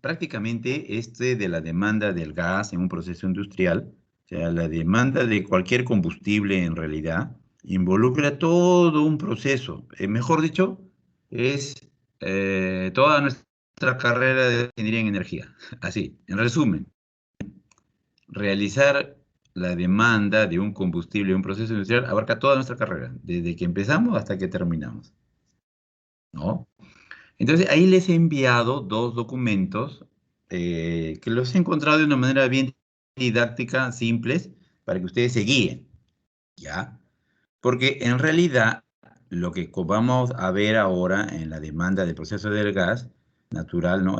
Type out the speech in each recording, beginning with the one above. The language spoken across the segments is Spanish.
Prácticamente de la demanda del gas en un proceso industrial, o sea, la demanda de cualquier combustible en realidad, involucra todo un proceso. Mejor dicho, es toda nuestra carrera de ingeniería en energía. Así, en resumen, realizar la demanda de un combustible en un proceso industrial abarca toda nuestra carrera, desde que empezamos hasta que terminamos, ¿no? Entonces, ahí les he enviado dos documentos que los he encontrado de una manera bien didáctica, simples, para que ustedes se guíen, ¿ya? Porque en realidad, lo que vamos a ver ahora en la demanda del proceso del gas natural, ¿no?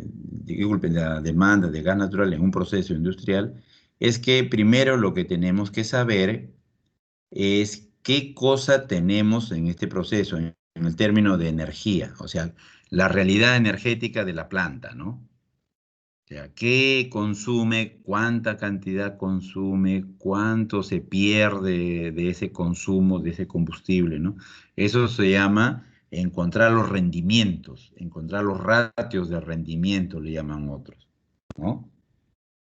Disculpen, la demanda de gas natural en un proceso industrial, es que primero lo que tenemos que saber es qué cosa tenemos en este proceso, en el término de energía, o sea, la realidad energética de la planta, ¿no? O sea, qué consume, cuánta cantidad consume, cuánto se pierde de ese consumo, de ese combustible, ¿no? Eso se llama encontrar los rendimientos, encontrar los ratios de rendimiento, le llaman otros, ¿no?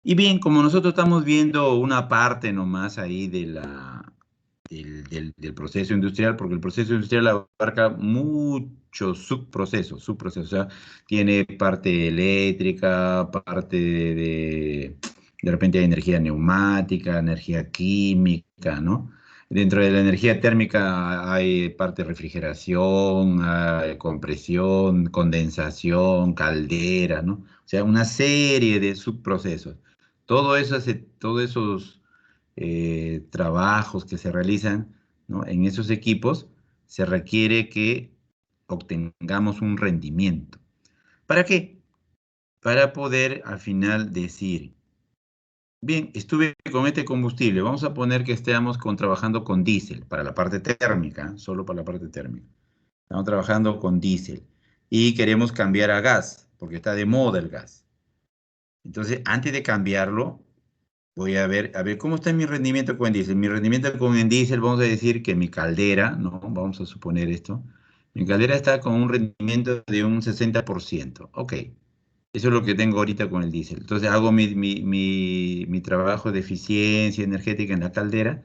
Y bien, como nosotros estamos viendo una parte nomás ahí del proceso industrial, porque el proceso industrial abarca muchos subprocesos, o sea, tiene parte eléctrica, parte de repente hay energía neumática, energía química, ¿no? Dentro de la energía térmica hay parte de refrigeración, hay compresión, condensación, caldera, ¿no? O sea, una serie de subprocesos. Todos esos trabajos que se realizan, ¿no? En esos equipos se requiere que obtengamos un rendimiento. ¿Para qué? Para poder al final decir, bien, estuve con este combustible, vamos a poner que estemos trabajando con diésel para la parte térmica, solo para la parte térmica. Estamos trabajando con diésel y queremos cambiar a gas, porque está de moda el gas. Entonces, antes de cambiarlo, voy a ver cómo está mi rendimiento con el diésel. Mi rendimiento con el diésel, vamos a decir que mi caldera, ¿no? Vamos a suponer esto. Mi caldera está con un rendimiento de un 60%. Ok, eso es lo que tengo ahorita con el diésel. Entonces hago mi trabajo de eficiencia energética en la caldera,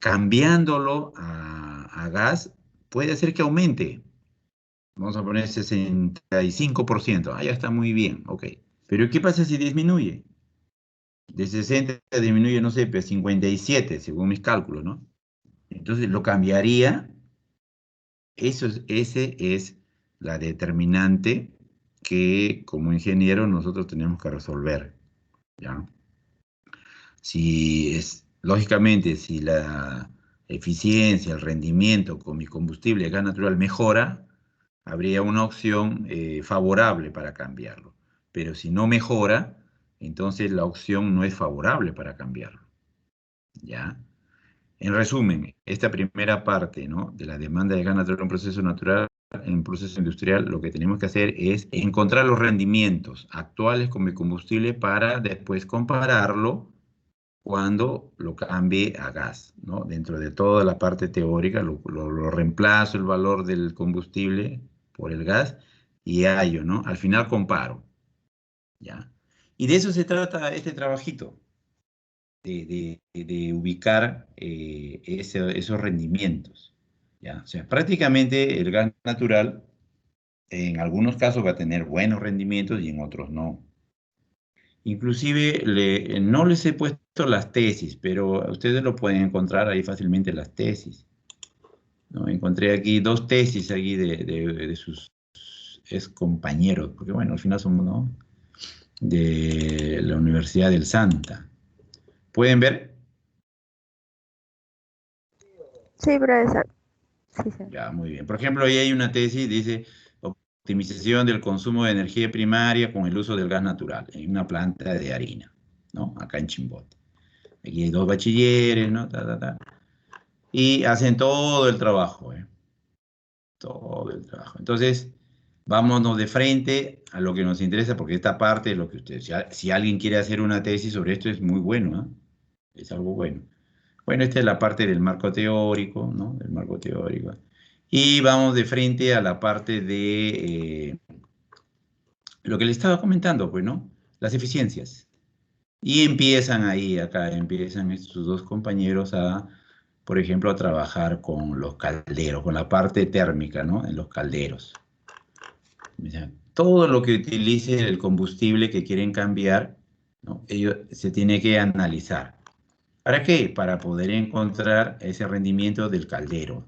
cambiándolo a gas, puede hacer que aumente. Vamos a poner 65%. Ah, ya está muy bien, ok. Pero ¿qué pasa si disminuye? De 60 disminuye, no sé, pues 57, según mis cálculos, ¿no? Entonces lo cambiaría. Ese es la determinante que como ingeniero nosotros tenemos que resolver, ¿ya? Si es, lógicamente, si la eficiencia, el rendimiento con mi combustible gas natural mejora, habría una opción favorable para cambiarlo. Pero si no mejora, entonces la opción no es favorable para cambiarlo, ¿ya? En resumen, esta primera parte, ¿no? De la demanda de gas natural en un proceso natural, en un proceso industrial, lo que tenemos que hacer es encontrar los rendimientos actuales con el combustible para después compararlo cuando lo cambie a gas, ¿no? Dentro de toda la parte teórica, lo reemplazo el valor del combustible por el gas y hallo, ¿no? Al final comparo, ¿ya? Y de eso se trata este trabajito de ubicar esos rendimientos, ¿ya? O sea, prácticamente el gas natural en algunos casos va a tener buenos rendimientos y en otros no. Inclusive no les he puesto las tesis, pero ustedes lo pueden encontrar ahí fácilmente las tesis, ¿no? Encontré aquí dos tesis aquí de sus ex compañeros, porque bueno, al final somos, ¿no? De la Universidad del Santa. ¿Pueden ver? Sí, profesor. Sí, sí. Ya, muy bien. Por ejemplo, ahí hay una tesis, dice optimización del consumo de energía primaria con el uso del gas natural en una planta de harina, ¿no? Acá en Chimbote. Aquí hay dos bachilleres, ¿no? Ta, ta, ta. Y hacen todo el trabajo, ¿eh? Todo el trabajo. Entonces, vámonos de frente a lo que nos interesa, porque esta parte es lo que ustedes, si alguien quiere hacer una tesis sobre esto, es muy bueno, ¿no? Es algo bueno. Bueno, esta es la parte del marco teórico, ¿no? Del marco teórico. Y vamos de frente a la parte lo que le estaba comentando, pues, ¿no? Las eficiencias. Y empiezan ahí, acá empiezan estos dos compañeros a, por ejemplo, a trabajar con los calderos, con la parte térmica, ¿no? En los calderos. O sea, todo lo que utilice el combustible que quieren cambiar, ¿no? Ellos se tiene que analizar. ¿Para qué? Para poder encontrar ese rendimiento del caldero,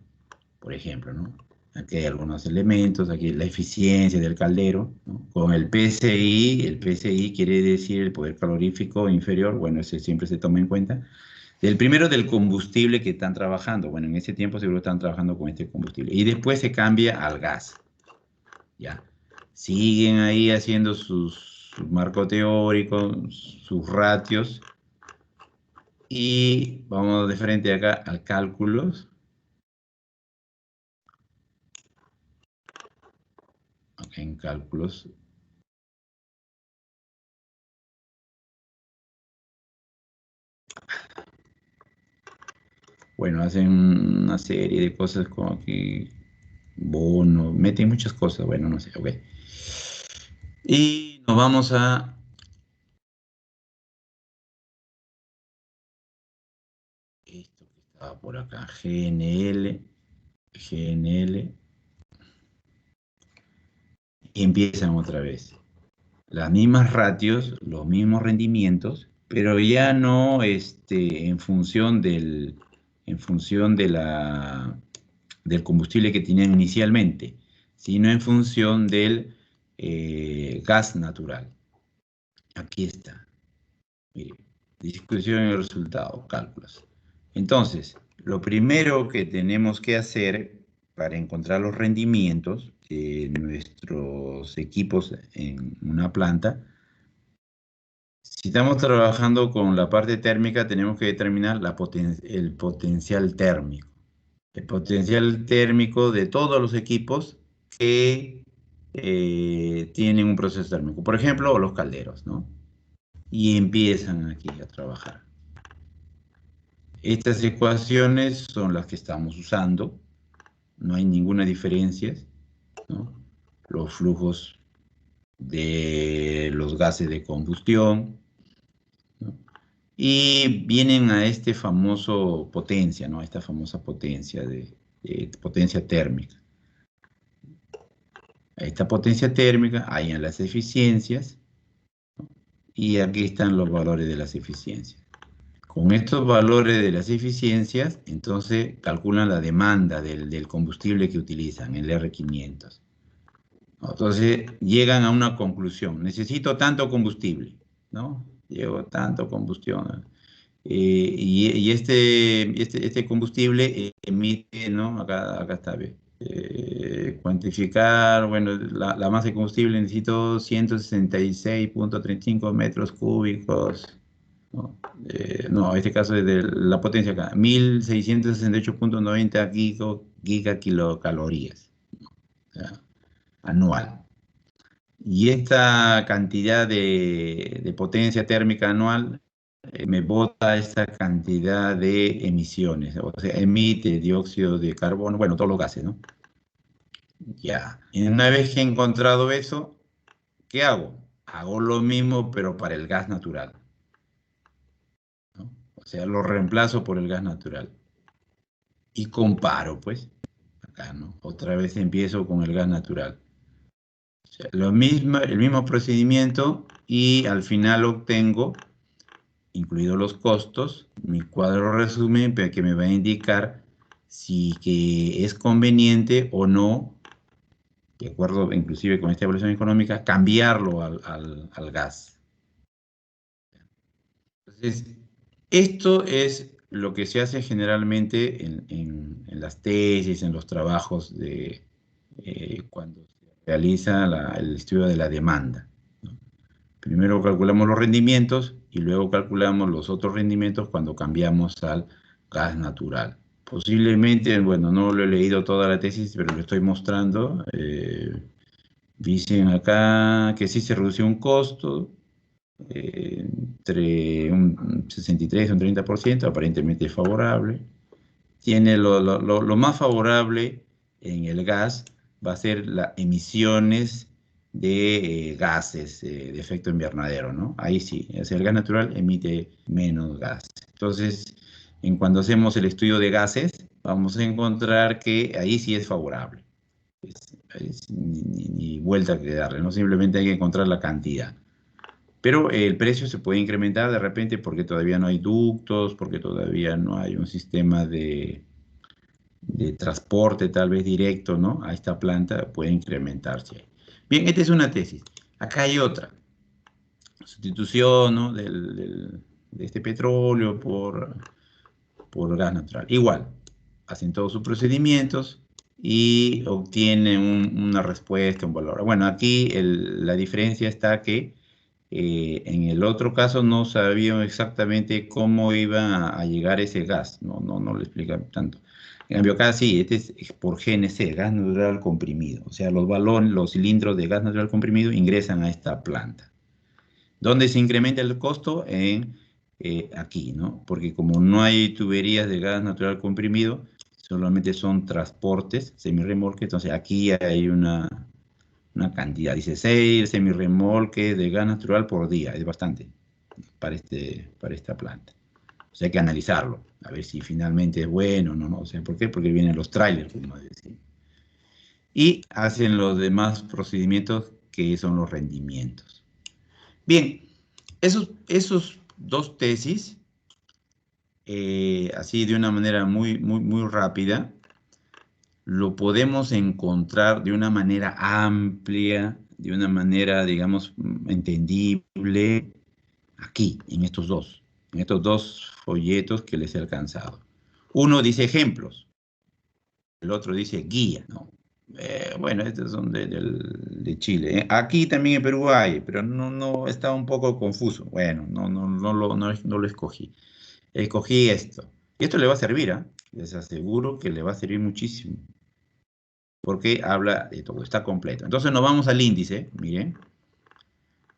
por ejemplo, ¿no? Aquí hay algunos elementos, aquí la eficiencia del caldero, ¿no? Con el PSI quiere decir el poder calorífico inferior, bueno, ese siempre se toma en cuenta. El primero del combustible que están trabajando, bueno, en ese tiempo seguro están trabajando con este combustible. Y después se cambia al gas, ¿ya? Siguen ahí haciendo sus marcos teóricos, sus ratios, y vamos de frente acá a cálculos. Acá en cálculos. Bueno, hacen una serie de cosas como que bono, meten muchas cosas, bueno, no sé, ok. Y nos vamos a esto que estaba por acá, GNL, y empiezan otra vez. Las mismas ratios, los mismos rendimientos, pero ya no en función del combustible que tenían inicialmente, sino en función del gas natural. Aquí está. Mire, discusión y resultado, cálculos. Entonces, lo primero que tenemos que hacer para encontrar los rendimientos de nuestros equipos en una planta, si estamos trabajando con la parte térmica, tenemos que determinar el potencial térmico. El potencial térmico de todos los equipos que tienen un proceso térmico. Por ejemplo, los calderos, ¿no? Y empiezan aquí a trabajar. Estas ecuaciones son las que estamos usando, no hay ninguna diferencia, ¿no? Los flujos de los gases de combustión, ¿no? Y vienen a este famoso potencia, ¿no? Esta famosa potencia de potencia térmica. A esta potencia térmica hay en las eficiencias, ¿no? Y aquí están los valores de las eficiencias. Con estos valores de las eficiencias, entonces calculan la demanda del combustible que utilizan, el R500. Entonces llegan a una conclusión, necesito tanto combustible, ¿no? Llevo tanto combustión. Este combustible emite, ¿no? Acá está, ¿ve? Cuantificar, bueno, la masa de combustible necesito 166,35 metros cúbicos, ¿no? No, este caso es de la potencia acá, 1668,90 gigakilocalorías, o sea, anual. Y esta cantidad de potencia térmica anual me bota esta cantidad de emisiones, o sea, emite dióxido de carbono, bueno, todos los gases, ¿no? Ya. Y una vez que he encontrado eso, ¿qué hago? Hago lo mismo, pero para el gas natural, ¿no? O sea, lo reemplazo por el gas natural. Y comparo, pues, acá, ¿no? Otra vez empiezo con el gas natural. O sea, el mismo procedimiento y al final obtengo, incluidos los costos, mi cuadro resumen que me va a indicar si que es conveniente o no, de acuerdo inclusive con esta evaluación económica, cambiarlo al gas. Entonces, esto es lo que se hace generalmente en las tesis, en los trabajos cuando se realiza el estudio de la demanda, ¿no? Primero calculamos los rendimientos y luego calculamos los otros rendimientos cuando cambiamos al gas natural. Posiblemente, bueno, no lo he leído toda la tesis, pero lo estoy mostrando. Dicen acá que sí se redució un costo entre un 63 y un 30%, aparentemente favorable. Tiene lo más favorable en el gas va a ser las emisiones de gases de efecto invernadero, ¿no? Ahí sí, o sea, el gas natural emite menos gases. Entonces, en cuando hacemos el estudio de gases, vamos a encontrar que ahí sí es favorable. Ni vuelta que darle, ¿no? Simplemente hay que encontrar la cantidad. Pero el precio se puede incrementar de repente porque todavía no hay ductos, porque todavía no hay un sistema de transporte tal vez directo, ¿no? A esta planta puede incrementarse. Bien, esta es una tesis. Acá hay otra. Sustitución, ¿no? de este petróleo por gas natural. Igual, hacen todos sus procedimientos y obtienen una respuesta, un valor. Bueno, aquí la diferencia está que en el otro caso no sabían exactamente cómo iba a llegar ese gas, no lo explican tanto. En cambio acá sí, este es por GNC, gas natural comprimido. O sea, los balones, los cilindros de gas natural comprimido ingresan a esta planta. ¿Dónde se incrementa el costo? Aquí, ¿no? Porque como no hay tuberías de gas natural comprimido, solamente son transportes, semirremolques, entonces aquí hay una cantidad, dice 6 semirremolques de gas natural por día, es bastante para esta planta. O sea, hay que analizarlo, a ver si finalmente es bueno o no, no. O sea, ¿por qué? Porque vienen los trailers, como decir. Y hacen los demás procedimientos que son los rendimientos. Bien, esos dos tesis, así de una manera muy rápida, lo podemos encontrar de una manera amplia, de una manera, digamos, entendible, aquí, en estos dos folletos que les he alcanzado. Uno dice ejemplos, el otro dice guía, ¿no? Bueno, estos son de Chile. Aquí también en Perú hay, pero no, está un poco confuso. Bueno, no lo escogí. Escogí esto. Y esto le va a servir, ¿ah? Les aseguro que le va a servir muchísimo, porque habla de todo, está completo. Entonces nos vamos al índice, miren,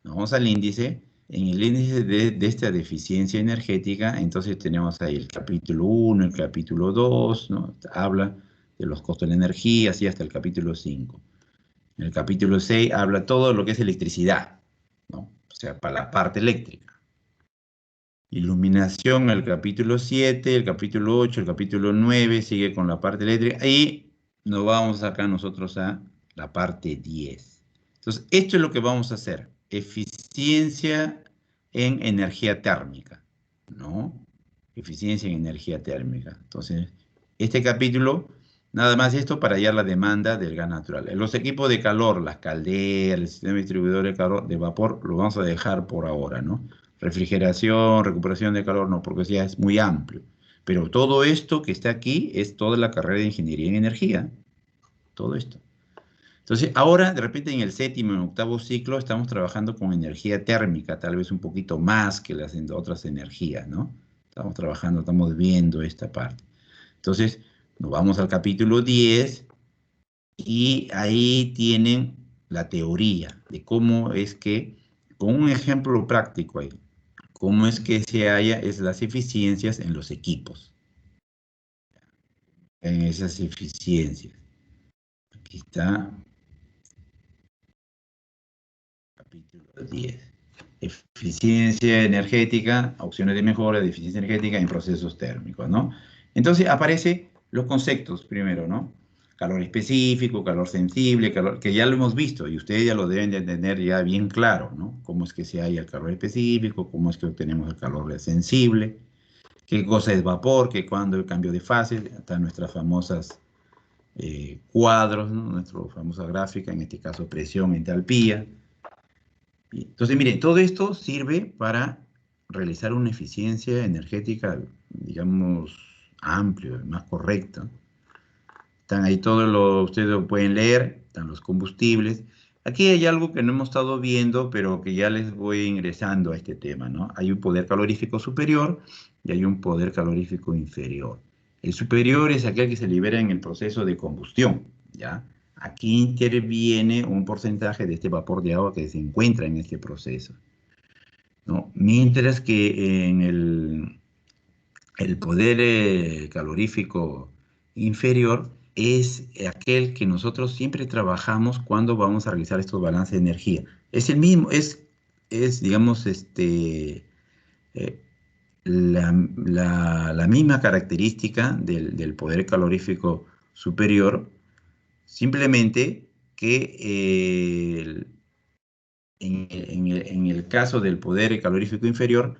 nos vamos al índice. En el índice de esta deficiencia energética, entonces tenemos ahí el capítulo 1, el capítulo 2, ¿no? Habla de los costos de la energía, así hasta el capítulo 5. En el capítulo 6 habla todo lo que es electricidad, ¿no? O sea, para la parte eléctrica. Iluminación, el capítulo 7, el capítulo 8, el capítulo 9 sigue con la parte eléctrica y nos vamos acá nosotros a la parte 10. Entonces, esto es lo que vamos a hacer. Eficiencia en energía térmica, ¿no? Eficiencia en energía térmica. Entonces, este capítulo, nada más esto para hallar la demanda del gas natural. Los equipos de calor, las calderas, el sistema distribuidor de calor, de vapor, lo vamos a dejar por ahora, ¿no? Refrigeración, recuperación de calor, no, porque ya es muy amplio. Pero todo esto que está aquí es toda la carrera de ingeniería en energía, todo esto. Entonces, ahora, de repente, en el séptimo y octavo ciclo, estamos trabajando con energía térmica, tal vez un poquito más que las otras energías, ¿no? Estamos trabajando, estamos viendo esta parte. Entonces, nos vamos al capítulo 10 y ahí tienen la teoría de cómo es que, con un ejemplo práctico ahí, cómo es que se halla es las eficiencias en los equipos, en esas eficiencias. Aquí está, capítulo 10. Eficiencia energética, opciones de mejora de eficiencia energética en procesos térmicos, ¿no? Entonces aparecen los conceptos primero, ¿no? Calor específico, calor sensible, calor, que ya lo hemos visto y ustedes ya lo deben de tener ya bien claro, ¿no? Cómo es que se halla el calor específico, cómo es que obtenemos el calor sensible, qué cosa es vapor, qué cuándo el cambio de fase, están nuestras famosas cuadros, ¿no? Nuestra famosa gráfica, en este caso presión, entalpía. Entonces, mire, todo esto sirve para realizar una eficiencia energética, digamos, amplia, más correcta. Están ahí todos los, ustedes lo pueden leer, están los combustibles. Aquí hay algo que no hemos estado viendo, pero que ya les voy ingresando a este tema, ¿no? Hay un poder calorífico superior y hay un poder calorífico inferior. El superior es aquel que se libera en el proceso de combustión, ¿ya? Aquí interviene un porcentaje de este vapor de agua que se encuentra en este proceso, ¿no? Mientras que en el poder calorífico inferior es aquel que nosotros siempre trabajamos cuando vamos a realizar estos balances de energía. Es el mismo, digamos, eh, la misma característica del poder calorífico superior, simplemente que en el caso del poder calorífico inferior,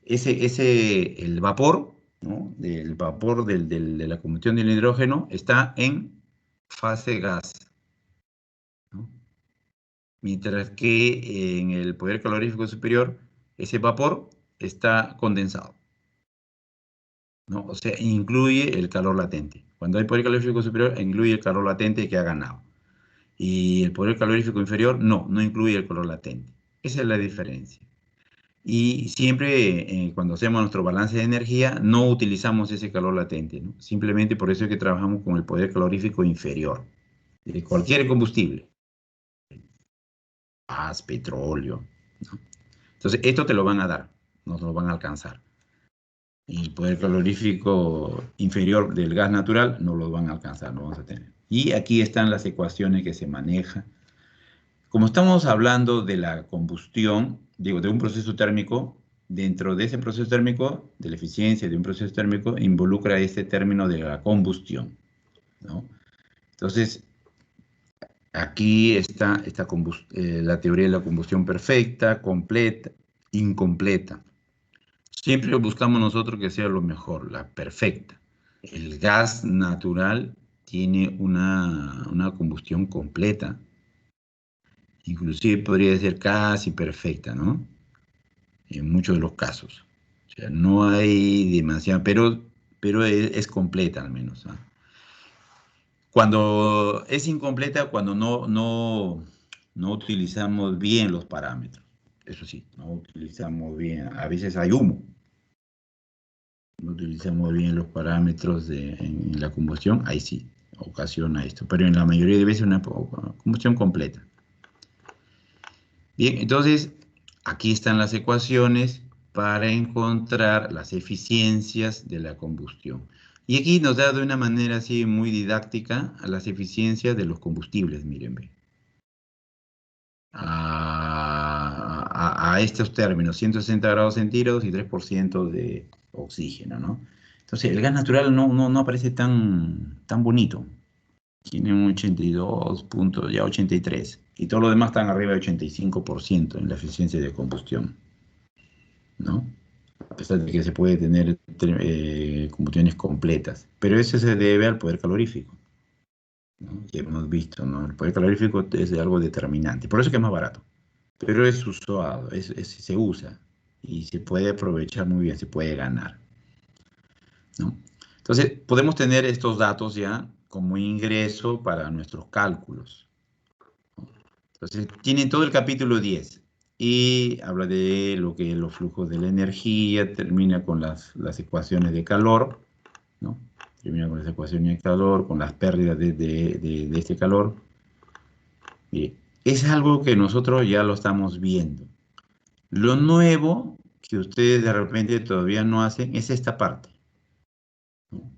el vapor, ¿no? El vapor de la combustión del hidrógeno está en fase gas, ¿no? Mientras que en el poder calorífico superior, ese vapor está condensado, ¿no? O sea, incluye el calor latente. Cuando hay poder calorífico superior, incluye el calor latente que ha ganado. Y el poder calorífico inferior, no incluye el calor latente. Esa es la diferencia. Y siempre cuando hacemos nuestro balance de energía, no utilizamos ese calor latente, ¿no? Simplemente por eso es que trabajamos con el poder calorífico inferior de cualquier combustible, gas, petróleo, ¿no? Entonces, esto te lo van a dar, no te lo van a alcanzar. El poder calorífico inferior del gas natural no lo van a alcanzar, no vamos a tener. Y aquí están las ecuaciones que se manejan. Como estamos hablando de la combustión, digo, de un proceso térmico, dentro de ese proceso térmico, de la eficiencia de un proceso térmico, involucra este término de la combustión, ¿no? Entonces, aquí está la teoría de la combustión perfecta, completa, incompleta. Siempre buscamos nosotros que sea lo mejor, la perfecta. El gas natural tiene una combustión completa, inclusive podría ser casi perfecta, ¿no? En muchos de los casos. O sea, no hay demasiada, pero es completa al menos, ¿ah? Cuando es incompleta, cuando no utilizamos bien los parámetros. Eso sí, no utilizamos bien. A veces hay humo. No utilizamos bien los parámetros en la combustión. Ahí sí, ocasiona esto. Pero en la mayoría de veces una combustión completa. Bien, entonces aquí están las ecuaciones para encontrar las eficiencias de la combustión. Y aquí nos da de una manera así muy didáctica a las eficiencias de los combustibles, miren, ve. A estos términos, 160 grados centígrados y 3% de oxígeno, ¿no? Entonces el gas natural no aparece tan bonito. Tiene un 82 puntos, ya 83. Y todo lo demás están arriba de 85% en la eficiencia de combustión, ¿no? A pesar de que se puede tener combustiones completas. Pero eso se debe al poder calorífico, ¿no? Que hemos visto, ¿no? El poder calorífico es algo determinante. Por eso es que es más barato. Pero es usado, se usa. Y se puede aprovechar muy bien, se puede ganar, ¿no? Entonces, podemos tener estos datos ya como ingreso para nuestros cálculos. Entonces, tienen todo el capítulo 10 y habla de lo que es los flujos de la energía, termina con las ecuaciones de calor, ¿no? Termina con las ecuaciones de calor, con las pérdidas de este calor. Bien, es algo que nosotros ya lo estamos viendo. Lo nuevo que ustedes de repente todavía no hacen es esta parte, ¿no?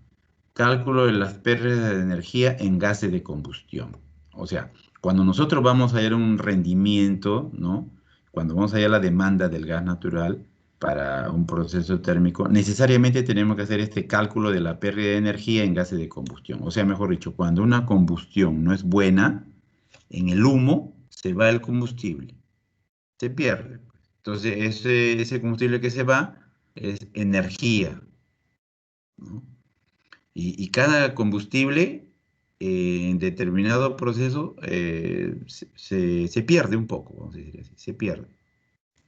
Cálculo de las pérdidas de energía en gases de combustión. O sea, cuando nosotros vamos a ver un rendimiento, ¿no? Cuando vamos a ver la demanda del gas natural para un proceso térmico, necesariamente tenemos que hacer este cálculo de la pérdida de energía en gases de combustión. O sea, mejor dicho, cuando una combustión no es buena, en el humo se va el combustible, se pierde. Entonces, ese combustible que se va es energía, ¿no? Y cada combustible en determinado proceso se pierde un poco, vamos a decir así, se pierde.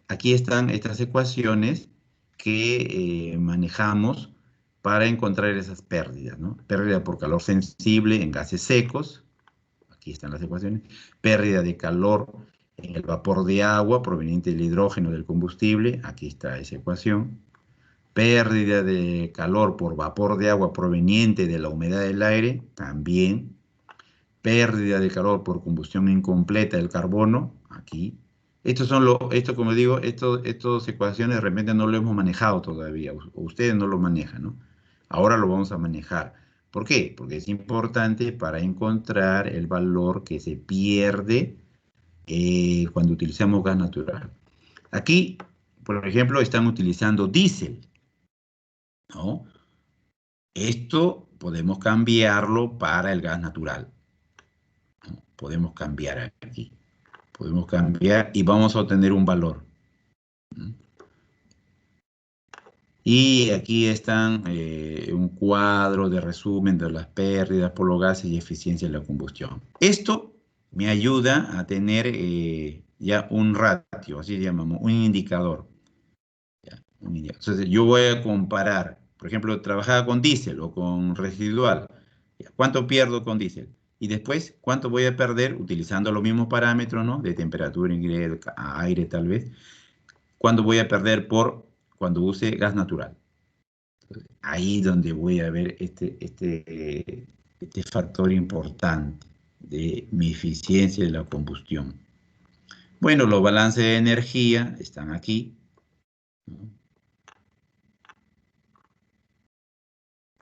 Aquí están estas ecuaciones que manejamos para encontrar esas pérdidas, ¿no? Pérdida por calor sensible en gases secos, aquí están las ecuaciones. Pérdida de calor en el vapor de agua proveniente del hidrógeno del combustible, aquí está esa ecuación. Pérdida de calor por vapor de agua proveniente de la humedad del aire, también. Pérdida de calor por combustión incompleta del carbono, aquí. Esto como digo, estas ecuaciones de repente no lo hemos manejado todavía, ustedes no lo manejan, ¿no? Ahora lo vamos a manejar. ¿Por qué? Porque es importante para encontrar el valor que se pierde cuando utilizamos gas natural. Aquí, por ejemplo, están utilizando diésel, ¿no? Esto podemos cambiarlo para el gas natural, ¿no? Podemos cambiar aquí. Podemos cambiar y vamos a obtener un valor, ¿no? Y aquí están un cuadro de resumen de las pérdidas por los gases y eficiencia de la combustión. Esto me ayuda a tener ya un ratio, así llamamos, un indicador. ¿Ya? Entonces yo voy a comparar, por ejemplo, trabajaba con diésel o con residual. ¿Ya? ¿Cuánto pierdo con diésel? Y después, ¿cuánto voy a perder utilizando los mismos parámetros, ¿no? De temperatura, ingreso, aire tal vez. ¿Cuánto voy a perder por cuando use gas natural? Ahí donde voy a ver este factor importante de mi eficiencia de la combustión. Bueno, los balances de energía están aquí, ¿no?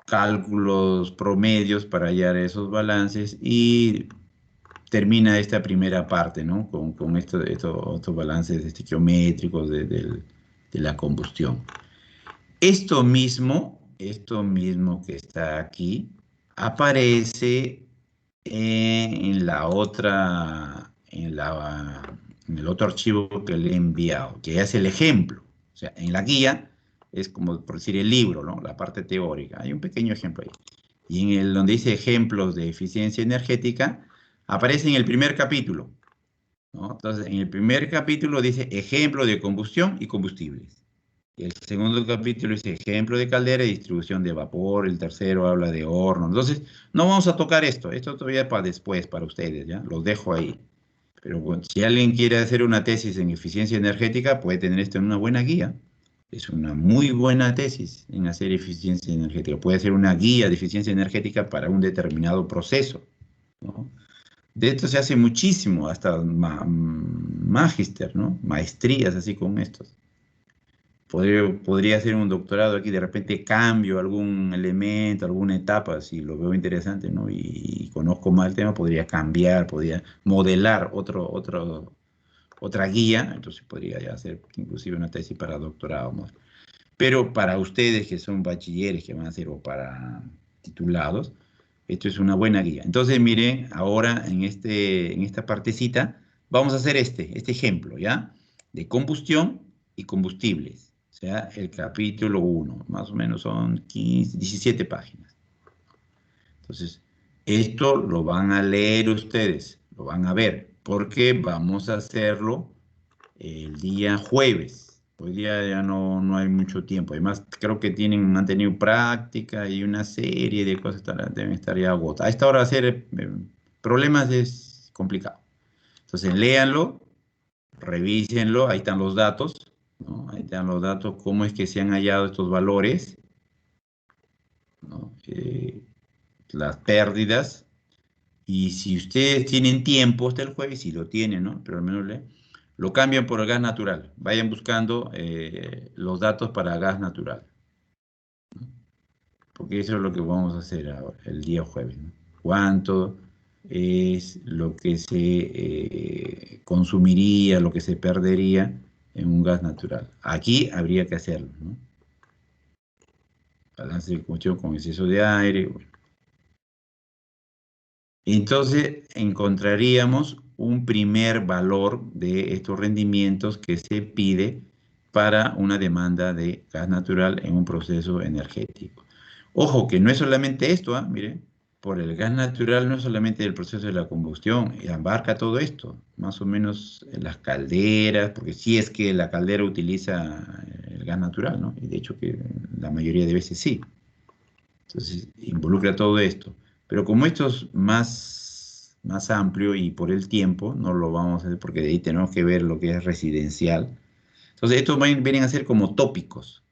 Cálculos promedios para hallar esos balances y termina esta primera parte, ¿no? Con estos balances estequiométricos de la combustión. Esto mismo que está aquí, aparece en la otra, en el otro archivo que le he enviado, que es el ejemplo. O sea, en la guía es como por decir el libro, ¿no? La parte teórica. Hay un pequeño ejemplo ahí. Y en el donde dice ejemplos de eficiencia energética, aparece en el primer capítulo, ¿no? Entonces, en el primer capítulo dice ejemplo de combustión y combustibles. El segundo capítulo es ejemplo de caldera y distribución de vapor. El tercero habla de horno. Entonces, no vamos a tocar esto. Esto todavía para después, para ustedes, ¿ya? Los dejo ahí. Pero bueno, si alguien quiere hacer una tesis en eficiencia energética, puede tener esto en una buena guía. Es una muy buena tesis en hacer eficiencia energética. Puede ser una guía de eficiencia energética para un determinado proceso, ¿no? De esto se hace muchísimo, hasta magíster, ¿no? Maestrías así con estos. Podría hacer un doctorado aquí, de repente cambio algún elemento, alguna etapa, si lo veo interesante, ¿no? Y conozco más el tema, podría cambiar, podría modelar otra guía, entonces podría ya hacer inclusive una tesis para doctorado, ¿no? Pero para ustedes que son bachilleres, que van a hacer, o para titulados, esto es una buena guía. Entonces, miren, ahora en esta partecita, vamos a hacer este ejemplo, ¿ya? De combustión y combustibles. O sea, el capítulo 1, más o menos son 15, 17 páginas. Entonces, esto lo van a leer ustedes, lo van a ver, porque vamos a hacerlo el día jueves. Hoy día ya no hay mucho tiempo. Además, creo que han tenido práctica y una serie de cosas deben estar ya agotadas. A esta hora hacer problemas es complicado. Entonces, léanlo, revísenlo, ahí están los datos, ¿no? Ahí están los datos, cómo es que se han hallado estos valores, ¿no? Las pérdidas. Y si ustedes tienen tiempo hasta el jueves, si lo tienen, ¿no? Pero al menos lo cambian por el gas natural. Vayan buscando los datos para gas natural, ¿no? Porque eso es lo que vamos a hacer ahora, el día jueves, ¿no? ¿Cuánto es lo que se consumiría, lo que se perdería en un gas natural? Aquí habría que hacerlo, ¿no? Balance de combustión con exceso de aire. Bueno. Entonces encontraríamos un primer valor de estos rendimientos que se pide para una demanda de gas natural en un proceso energético. Ojo, que no es solamente esto, ¿ah? Mire, por el gas natural no es solamente el proceso de la combustión, abarca todo esto, más o menos las calderas, porque sí es que la caldera utiliza el gas natural, ¿no? Y de hecho que la mayoría de veces sí. Entonces, involucra todo esto. Pero como esto es más amplio y por el tiempo, no lo vamos a hacer porque de ahí tenemos que ver lo que es residencial. Entonces, estos vienen a ser como tópicos,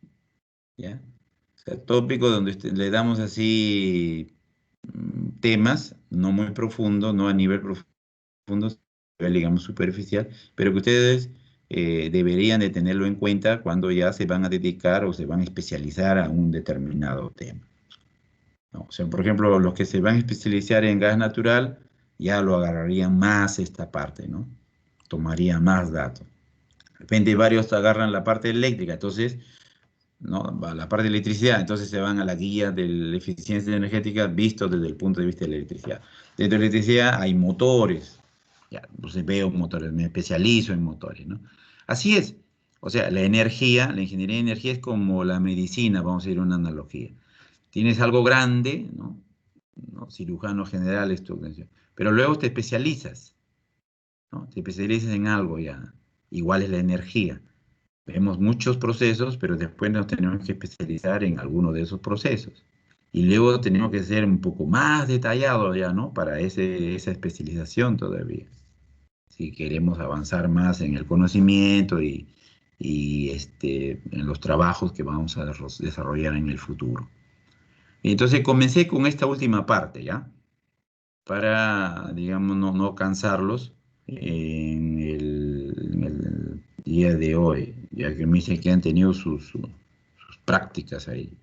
¿ya? O sea, tópicos donde le damos así temas, no muy profundos, no a nivel profundo, a nivel, digamos, superficial, pero que ustedes deberían de tenerlo en cuenta cuando ya se van a dedicar o se van a especializar a un determinado tema. ¿no? O sea, por ejemplo, los que se van a especializar en gas natural ya lo agarrarían más esta parte, ¿no? Tomarían más datos. De repente varios agarran la parte eléctrica, entonces, ¿no? Va la parte de electricidad, entonces se van a la guía de la eficiencia energética visto desde el punto de vista de la electricidad. Dentro de la electricidad hay motores, ya, entonces veo motores, me especializo en motores, ¿no? Así es. O sea, la energía, la ingeniería de energía es como la medicina, vamos a ir a una analogía. Tienes algo grande, ¿no? ¿No? Cirujano general, esto, pero luego te especializas, ¿no? Te especializas en algo ya. Igual es la energía. Vemos muchos procesos, pero después nos tenemos que especializar en alguno de esos procesos. Y luego tenemos que ser un poco más detallados ya, ¿no? Para esa especialización todavía. Si queremos avanzar más en el conocimiento y en los trabajos que vamos a desarrollar en el futuro. Y entonces comencé con esta última parte, ¿ya? Para, digamos, no cansarlos en el día de hoy, ya que me dicen que han tenido sus prácticas ahí.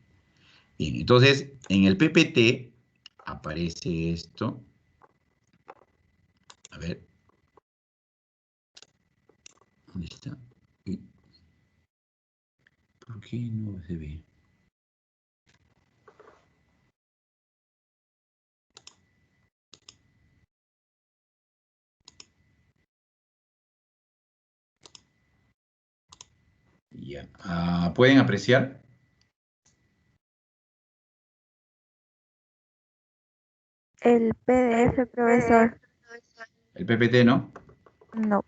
Bien, entonces, en el PPT aparece esto. A ver, ¿dónde está? Uy, ¿por qué no se ve? Ya. ¿Pueden apreciar? El PDF, profesor. El PPT, ¿no? No.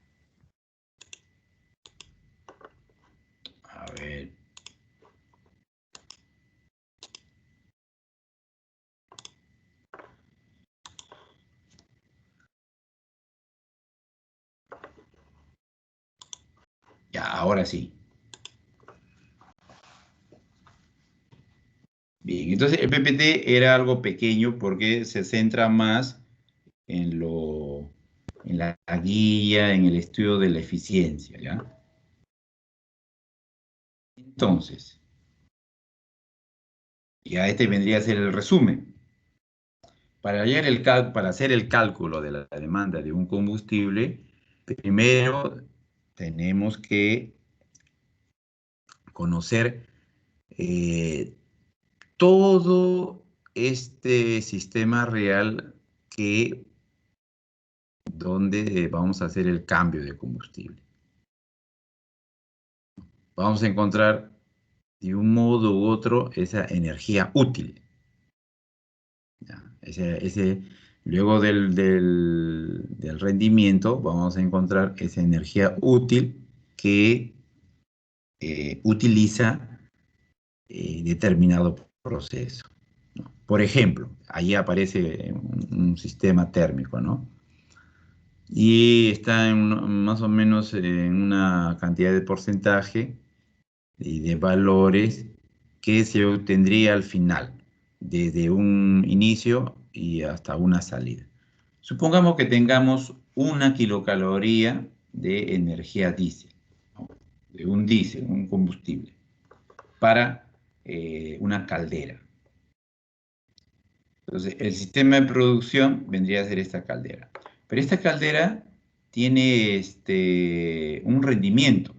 A ver. Ya, ahora sí. Bien, entonces el PPT era algo pequeño porque se centra más en en la guía, en el estudio de la eficiencia, ¿ya? Entonces, ya este vendría a ser el resumen. Para hacer el cálculo de la demanda de un combustible, primero tenemos que conocer eh, todo este sistema real que donde vamos a hacer el cambio de combustible. Vamos a encontrar de un modo u otro esa energía útil. ¿Ya? Luego del rendimiento vamos a encontrar esa energía útil que utiliza determinado proceso, ¿no? Por ejemplo, ahí aparece un sistema térmico, ¿no? Y está más o menos en una cantidad de porcentaje y de valores que se obtendría al final, desde un inicio y hasta una salida. Supongamos que tengamos 1 kilocaloría de energía diésel, ¿no? De un diésel, un combustible, para una caldera. Entonces, el sistema de producción vendría a ser esta caldera. Pero esta caldera tiene un rendimiento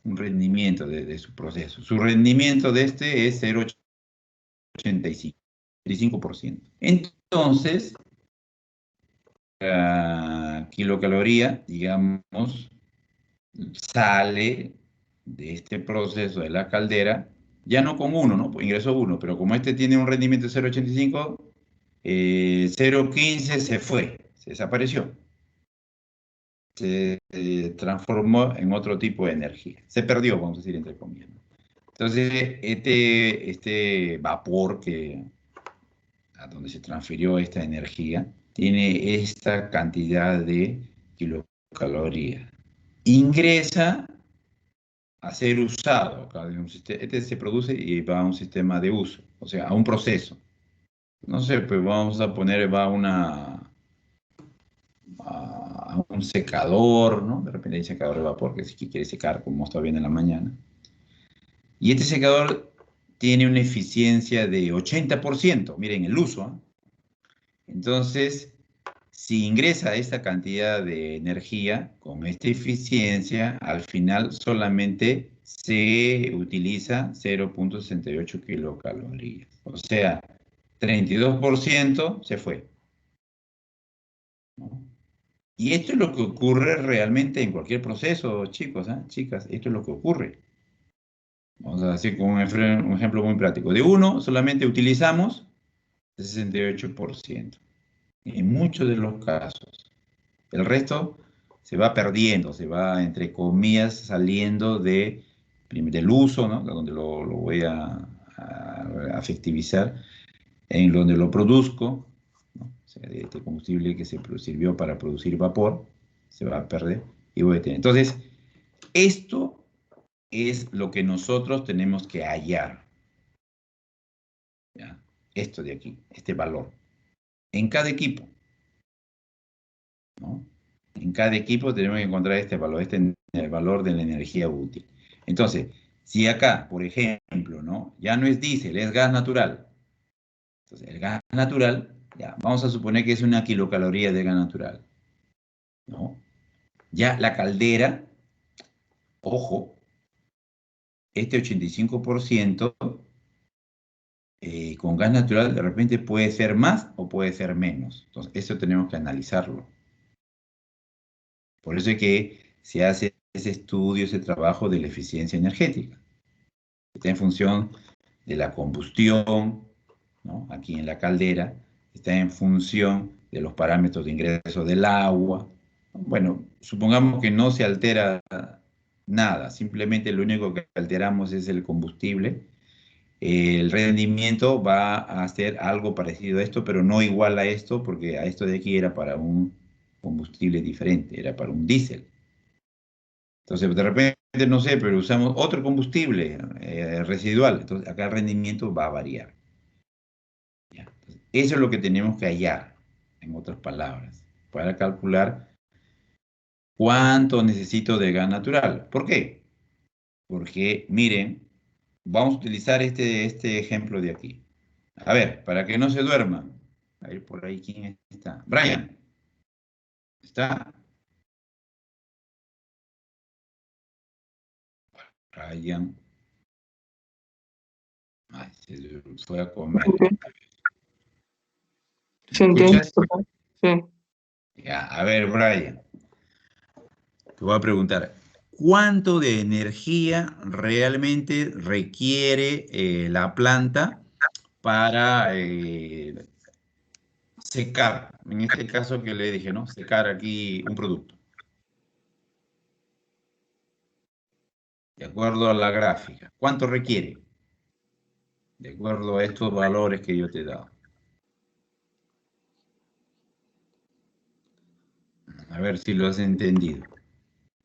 de su proceso. Su rendimiento de este es 0,85%. Entonces, la kilocaloría, digamos, sale de este proceso de la caldera, ya no con uno, ¿no? Pues ingresó uno, pero como este tiene un rendimiento de 0,85, 0,15 se fue, se desapareció. Se transformó en otro tipo de energía. Se perdió, vamos a decir, entre comillas. Entonces, este vapor a donde se transfirió esta energía tiene esta cantidad de kilocalorías. Ingresa a ser usado. Este se produce y va a un sistema de uso, o sea, a un proceso. No sé, pues vamos a poner, va a un secador, ¿no? De repente hay secador de vapor que sí que quiere secar como está bien en la mañana. Y este secador tiene una eficiencia de 80%, miren el uso, ¿eh? Entonces, si ingresa esta cantidad de energía con esta eficiencia, al final solamente se utiliza 0,68 kilocalorías. O sea, 32% se fue, ¿no? Y esto es lo que ocurre realmente en cualquier proceso, chicos, ¿eh? Chicas, esto es lo que ocurre. Vamos a decir con un ejemplo muy práctico. De uno solamente utilizamos el 68%, en muchos de los casos. El resto se va perdiendo, se va, entre comillas, saliendo del uso, ¿no? Donde lo voy a efectivizar, en donde lo produzco, ¿no? O sea, de este combustible que se sirvió para producir vapor, se va a perder y voy a tener. Entonces, esto es lo que nosotros tenemos que hallar, ¿ya? Esto de aquí, este valor, en cada equipo, ¿no? En cada equipo tenemos que encontrar este valor, el valor de la energía útil. Entonces, si acá, por ejemplo, ¿no? Ya no es diésel, es gas natural. Entonces, el gas natural, ya, vamos a suponer que es una kilocaloría de gas natural, ¿no? Ya la caldera, ojo, este 85% con gas natural de repente puede ser más o puede ser menos. Entonces, eso tenemos que analizarlo. Por eso es que se hace ese estudio, ese trabajo de la eficiencia energética. Está en función de la combustión, ¿no? Aquí en la caldera, está en función de los parámetros de ingreso del agua. Bueno, supongamos que no se altera nada, simplemente lo único que alteramos es el combustible. El rendimiento va a ser algo parecido a esto, pero no igual a esto, porque a esto de aquí era para un combustible diferente, era para un diésel. Entonces, de repente, no sé, pero usamos otro combustible residual. Entonces, acá el rendimiento va a variar. ¿Ya? Entonces, eso es lo que tenemos que hallar, en otras palabras, para calcular cuánto necesito de gas natural. ¿Por qué? Porque, miren, vamos a utilizar este ejemplo de aquí. A ver, para que no se duerman. A ver, por ahí, ¿quién está? Brian, ¿está? Brian. Ay, se fue a comer. ¿Me Sí, entiendo. escuchas? Sí. Ya, a ver, Brian, te voy a preguntar, ¿cuánto de energía realmente requiere la planta para secar? En este caso que le dije, ¿no? Secar aquí un producto. De acuerdo a la gráfica. ¿Cuánto requiere? De acuerdo a estos valores que yo te he dado. A ver si lo has entendido.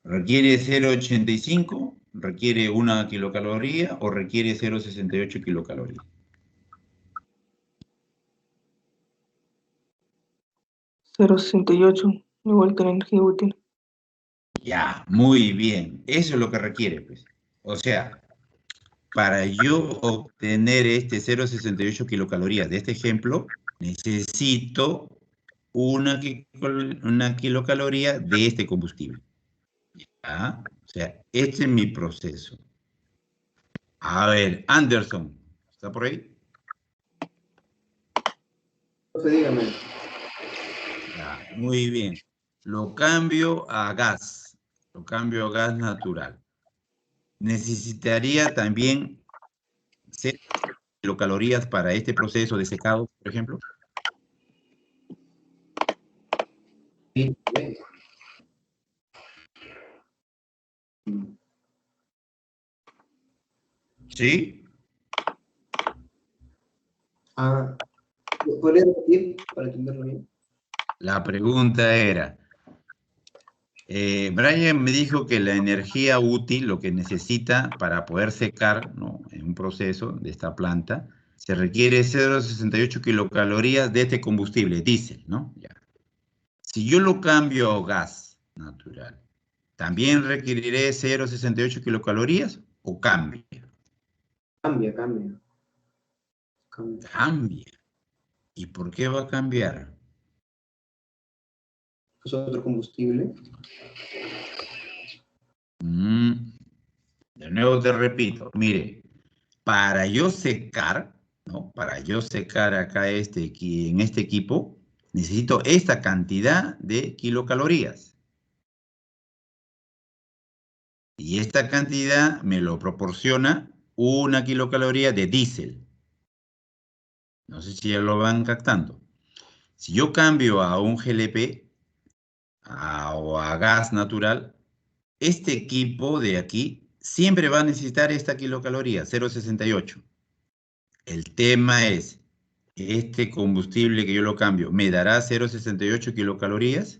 ¿Requiere 0,85? ¿Requiere 1 kilocaloría? ¿O requiere 0,68 kilocalorías? 0,68, igual que la energía útil. Ya, muy bien. Eso es lo que requiere, pues. O sea, para yo obtener este 0,68 kilocalorías de este ejemplo, necesito una kilocaloría de este combustible. ¿Ya? O sea, este es mi proceso. A ver, Anderson, ¿está por ahí? Dígame. Ya, muy bien. Lo cambio a gas. Lo cambio a gas natural. Necesitaría también 0 kilocalorías para este proceso de secado, por ejemplo. Sí. ¿Sí? Ah, ¿podría repetir para entenderlo bien? La pregunta era, Brian me dijo que la energía útil, lo que necesita para poder secar, ¿no? En un proceso de esta planta, se requiere 0,68 kilocalorías de este combustible, diésel, ¿no? Ya. Si yo lo cambio a gas natural, ¿también requeriré 0,68 kilocalorías o cambia? Cambia, cambia. Cambia. ¿Y por qué va a cambiar? Es otro combustible. De nuevo te repito, mire, para yo secar, ¿no? Para yo secar acá en este equipo, necesito esta cantidad de kilocalorías. Y esta cantidad me lo proporciona una kilocaloría de diésel. No sé si ya lo van captando. Si yo cambio a un GLP o a gas natural, este equipo de aquí siempre va a necesitar esta kilocaloría, 0,68. El tema es, este combustible que yo lo cambio, ¿me dará 0,68 kilocalorías?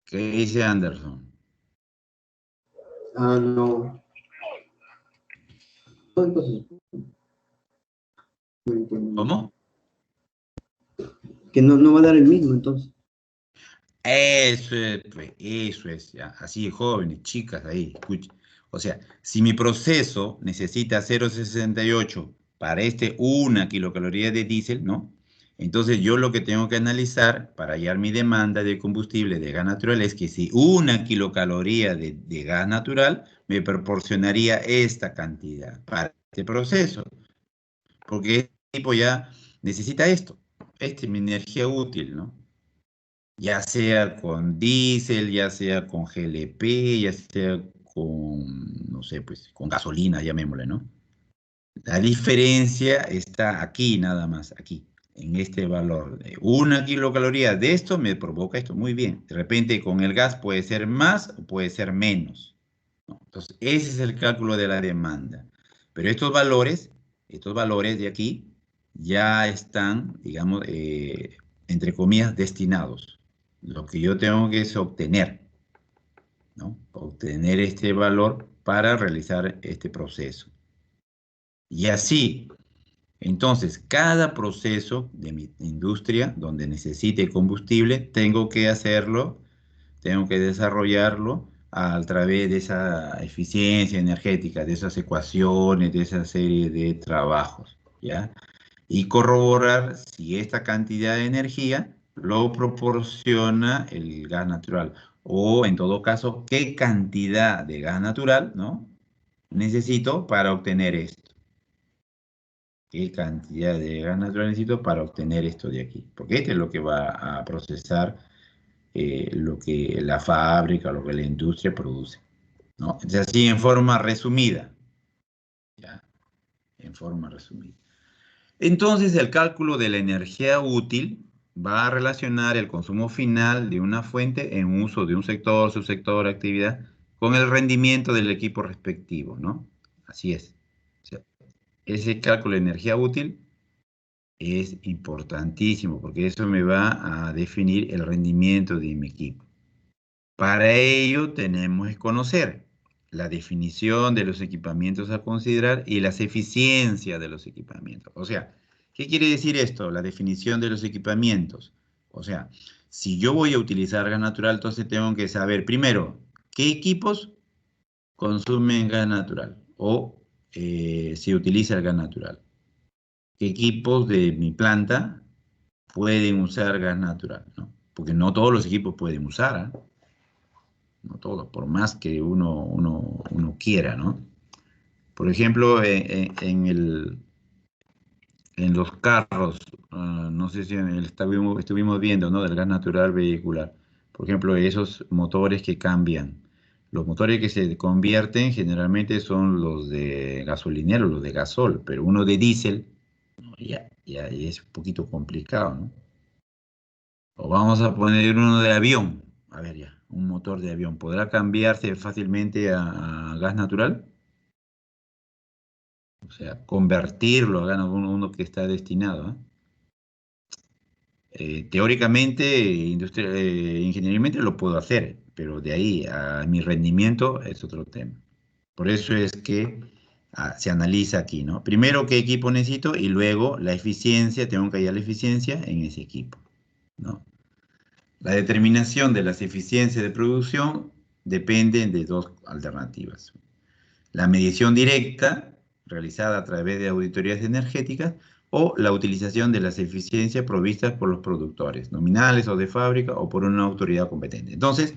¿Qué dice Anderson? Ah, no. No, entonces, no entiendo. ¿Cómo? Que no va a dar el mismo, entonces. Eso es, ya. Así de jóvenes, chicas, ahí, escuchen. O sea, si mi proceso necesita 0,68 para una kilocaloría de diésel, ¿no? Entonces yo lo que tengo que analizar para hallar mi demanda de combustible de gas natural es que si una kilocaloría de gas natural me proporcionaría esta cantidad para este proceso, porque este tipo ya necesita esto, esta es mi energía útil, ¿no? Ya sea con diésel, ya sea con GLP, ya sea con, no sé, pues con gasolina, llamémosle, ¿no? La diferencia está aquí nada más, aquí, en este valor. De una kilocaloría de esto me provoca esto, muy bien. De repente con el gas puede ser más o puede ser menos, ¿no? Entonces, ese es el cálculo de la demanda. Pero estos valores de aquí ya están, digamos, entre comillas, destinados. Lo que yo tengo que es obtener, ¿no? Obtener este valor para realizar este proceso. Y así, entonces, cada proceso de mi industria donde necesite combustible, tengo que hacerlo, tengo que desarrollarlo a través de esa eficiencia energética, de esas ecuaciones, de esa serie de trabajos, ¿ya? Y corroborar si esta cantidad de energía lo proporciona el gas natural, o en todo caso, qué cantidad de gas natural, ¿no? Necesito para obtener esto. ¿Qué cantidad de gas natural necesito para obtener esto de aquí? Porque este es lo que va a procesar lo que la fábrica, lo que la industria produce, ¿no? Es así en forma resumida, ¿ya? En forma resumida. Entonces, el cálculo de la energía útil va a relacionar el consumo final de una fuente en uso de un sector, subsector, actividad, con el rendimiento del equipo respectivo, ¿no? Así es. O sea, ese cálculo de energía útil es importantísimo porque eso me va a definir el rendimiento de mi equipo. Para ello tenemos que conocer la definición de los equipamientos a considerar y las eficiencias de los equipamientos. O sea, ¿qué quiere decir esto? La definición de los equipamientos. O sea, si yo voy a utilizar gas natural, entonces tengo que saber primero qué equipos consumen gas natural o si utiliza el gas natural. ¿Qué equipos de mi planta pueden usar gas natural? ¿No? Porque no todos los equipos pueden usar, ¿eh? No todos, por más que uno quiera, ¿no? Por ejemplo, en los carros, no sé si estuvimos viendo, ¿no? Del gas natural vehicular. Por ejemplo, esos motores que cambian. Los motores que se convierten generalmente son los de gasolinero, los de gasol, pero uno de diésel, no, ya es un poquito complicado, ¿no? O vamos a poner uno de avión. A ver ya, un motor de avión. ¿Podrá cambiarse fácilmente a gas natural? O sea, convertirlo a gas uno que está destinado, ¿eh? Teóricamente, ingenieriamente lo puedo hacer, pero de ahí a mi rendimiento es otro tema. Por eso es que se analiza aquí, ¿no? Primero qué equipo necesito y luego la eficiencia, tengo que hallar la eficiencia en ese equipo, ¿no? La determinación de las eficiencias de producción depende de dos alternativas. La medición directa, realizada a través de auditorías energéticas, o la utilización de las eficiencias provistas por los productores, nominales o de fábrica, o por una autoridad competente. Entonces,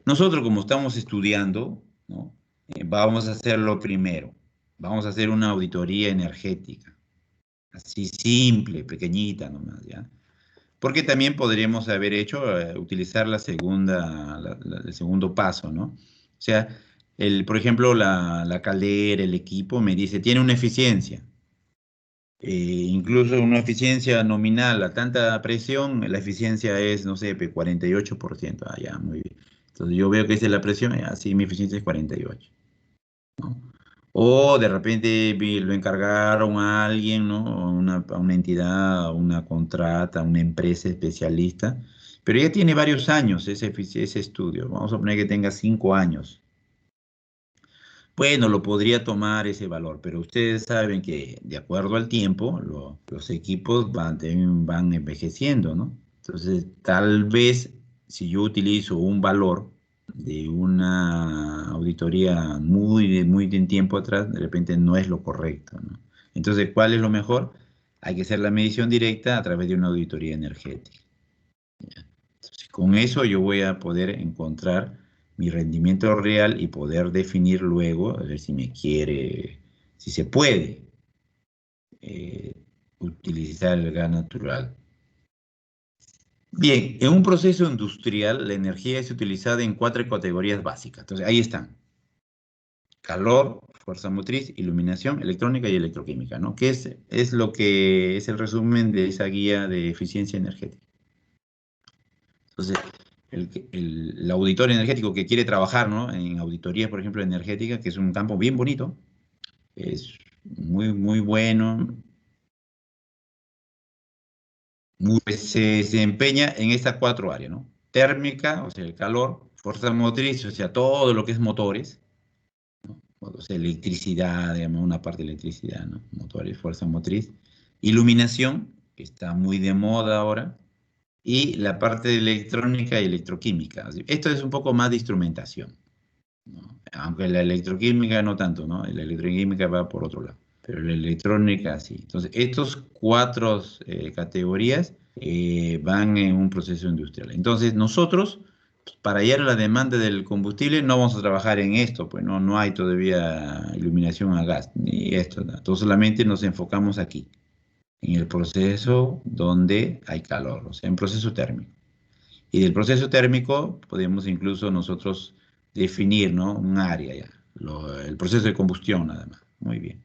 nosotros como estamos estudiando, ¿no? Vamos a hacer lo primero. Vamos a hacer una auditoría energética. Así simple, pequeñita nomás, ¿ya? Porque también podríamos haber hecho, utilizar la segunda, el segundo paso, ¿no? O sea, por ejemplo, la caldera, el equipo me dice, tiene una eficiencia. Incluso una eficiencia nominal a tanta presión, la eficiencia es, no sé, 48%. Ah, ya, muy bien. Entonces yo veo que esa es la presión, así mi eficiencia es 48, ¿no? O de repente lo encargaron a alguien, ¿no? A una entidad, a una contrata, a una empresa especialista, pero ya tiene varios años ese estudio. Vamos a poner que tenga 5 años. Bueno, lo podría tomar ese valor, pero ustedes saben que de acuerdo al tiempo, los equipos van envejeciendo, ¿no? Entonces, tal vez si yo utilizo un valor de una auditoría muy de tiempo atrás, de repente no es lo correcto, ¿no? Entonces, ¿cuál es lo mejor? Hay que hacer la medición directa a través de una auditoría energética. Entonces, con eso yo voy a poder encontrar mi rendimiento real y poder definir luego, a ver si se puede eh, utilizar el gas natural. Bien, en un proceso industrial la energía es utilizada en 4 categorías básicas. Entonces, ahí están: calor, fuerza motriz, iluminación, electrónica y electroquímica, ¿no? Que es lo que es el resumen de esa guía de eficiencia energética. Entonces, el auditor energético que quiere trabajar, ¿no? En auditorías, por ejemplo, energética, que es un campo bien bonito, es muy bueno, se empeña en estas 4 áreas, ¿no? Térmica, o sea, el calor; fuerza motriz, o sea, todo lo que es motores, ¿no? O sea, electricidad, digamos, una parte de electricidad, ¿no? Motores, fuerza motriz; iluminación, que está muy de moda ahora; y la parte de electrónica y electroquímica. Esto es un poco más de instrumentación, ¿no? Aunque la electroquímica no tanto, ¿no? La electroquímica va por otro lado, pero la electrónica sí. Entonces, estos 4 categorías van en un proceso industrial. Entonces, nosotros, para hallar la demanda del combustible, no vamos a trabajar en esto, pues no hay todavía iluminación a gas, ni esto, ¿no? Entonces, solamente nos enfocamos aquí, en el proceso donde hay calor, o sea, en proceso térmico. Y del proceso térmico podemos incluso nosotros definir, ¿no? Un área ya, el proceso de combustión nada más. Muy bien.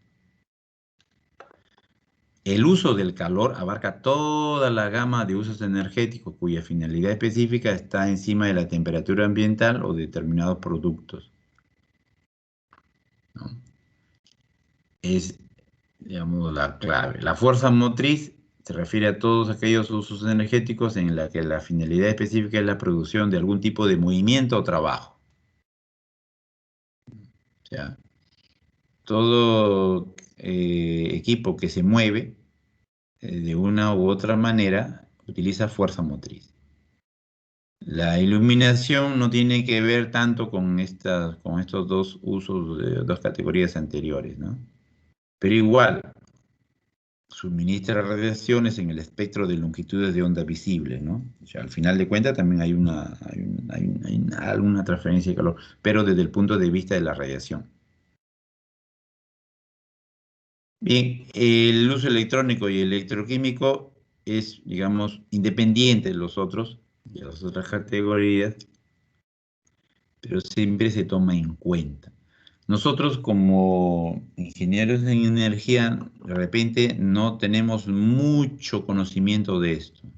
El uso del calor abarca toda la gama de usos energéticos cuya finalidad específica está encima de la temperatura ambiental o determinados productos, ¿no? Es, digamos, la clave. La fuerza motriz se refiere a todos aquellos usos energéticos en la que la finalidad específica es la producción de algún tipo de movimiento o trabajo. O sea, todo equipo que se mueve de una u otra manera utiliza fuerza motriz. La iluminación no tiene que ver tanto con estos 2 usos de 2 categorías anteriores, ¿no? Pero igual, suministra radiaciones en el espectro de longitudes de onda visible, ¿no? O sea, al final de cuentas también hay alguna transferencia de calor, pero desde el punto de vista de la radiación. Bien, el uso electrónico y electroquímico es, digamos, independiente de las otras categorías, pero siempre se toma en cuenta. Nosotros como ingenieros en energía, de repente no tenemos mucho conocimiento de esto, ¿no?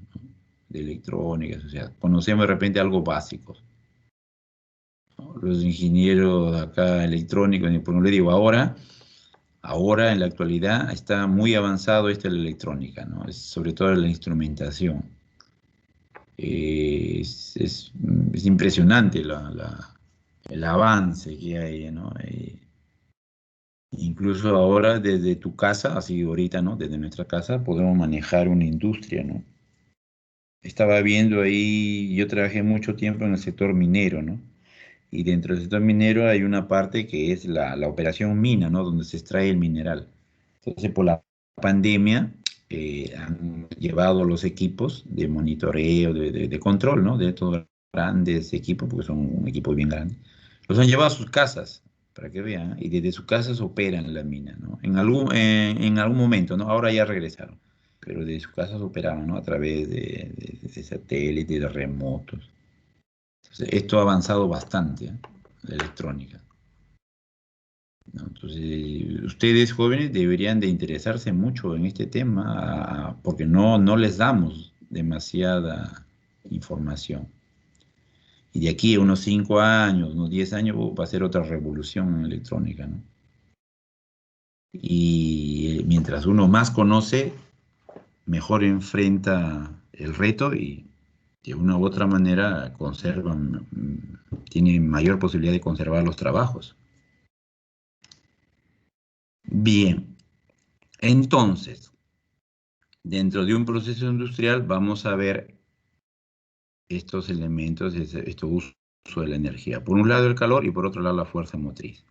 De electrónica, o sea, conocemos de repente algo básico, ¿no? Los ingenieros acá electrónicos, por no le digo ahora en la actualidad está muy avanzado la electrónica, ¿no? Sobre todo la instrumentación. Es impresionante el avance que hay, ¿no? Incluso ahora desde tu casa, así ahorita, ¿no? Desde nuestra casa podemos manejar una industria, ¿no? Estaba viendo ahí, yo trabajé mucho tiempo en el sector minero, ¿no? Y dentro del sector minero hay una parte que es la operación mina, ¿no? Donde se extrae el mineral. Entonces, por la pandemia, han llevado los equipos de monitoreo, de control, ¿no? De estos grandes equipos, porque son un equipo bien grande. Los han llevado a sus casas, para que vean, y desde sus casas operan la mina, ¿no? En algún momento, ¿no? Ahora ya regresaron, pero desde sus casas operaban, ¿no? A través de satélites, de remotos. Entonces, esto ha avanzado bastante, ¿eh? La electrónica, ¿no? Entonces, ustedes jóvenes deberían de interesarse mucho en este tema, porque no les damos demasiada información. Y de aquí a unos 5 años, unos 10 años, va a ser otra revolución en electrónica, ¿no? Y mientras uno más conoce, mejor enfrenta el reto y de una u otra manera tiene mayor posibilidad de conservar los trabajos. Bien, entonces, dentro de un proceso industrial vamos a ver estos elementos, este uso de la energía. Por un lado el calor y por otro lado la fuerza motriz.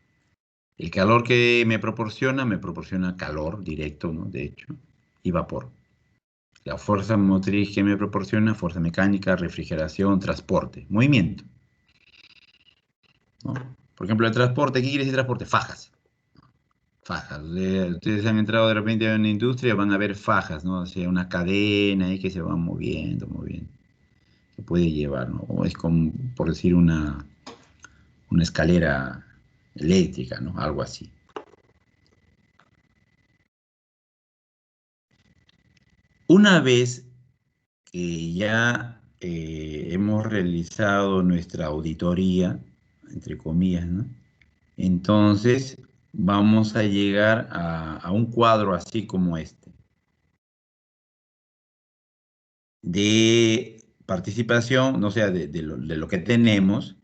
El calor que me proporciona calor directo, ¿no? De hecho, y vapor. La fuerza motriz que me proporciona, fuerza mecánica, refrigeración, transporte, movimiento, ¿no? Por ejemplo, el transporte, ¿qué quiere decir transporte? Fajas. Fajas. Ustedes han entrado de repente en una industria, van a ver fajas, ¿no? O sea, una cadena ahí que se va moviendo, que puede llevar, ¿no? O es como, por decir, una escalera eléctrica, ¿no? Algo así. Una vez que ya hemos realizado nuestra auditoría, entre comillas, ¿no? Entonces vamos a llegar a un cuadro así como este, de participación, o sea, de lo que tenemos,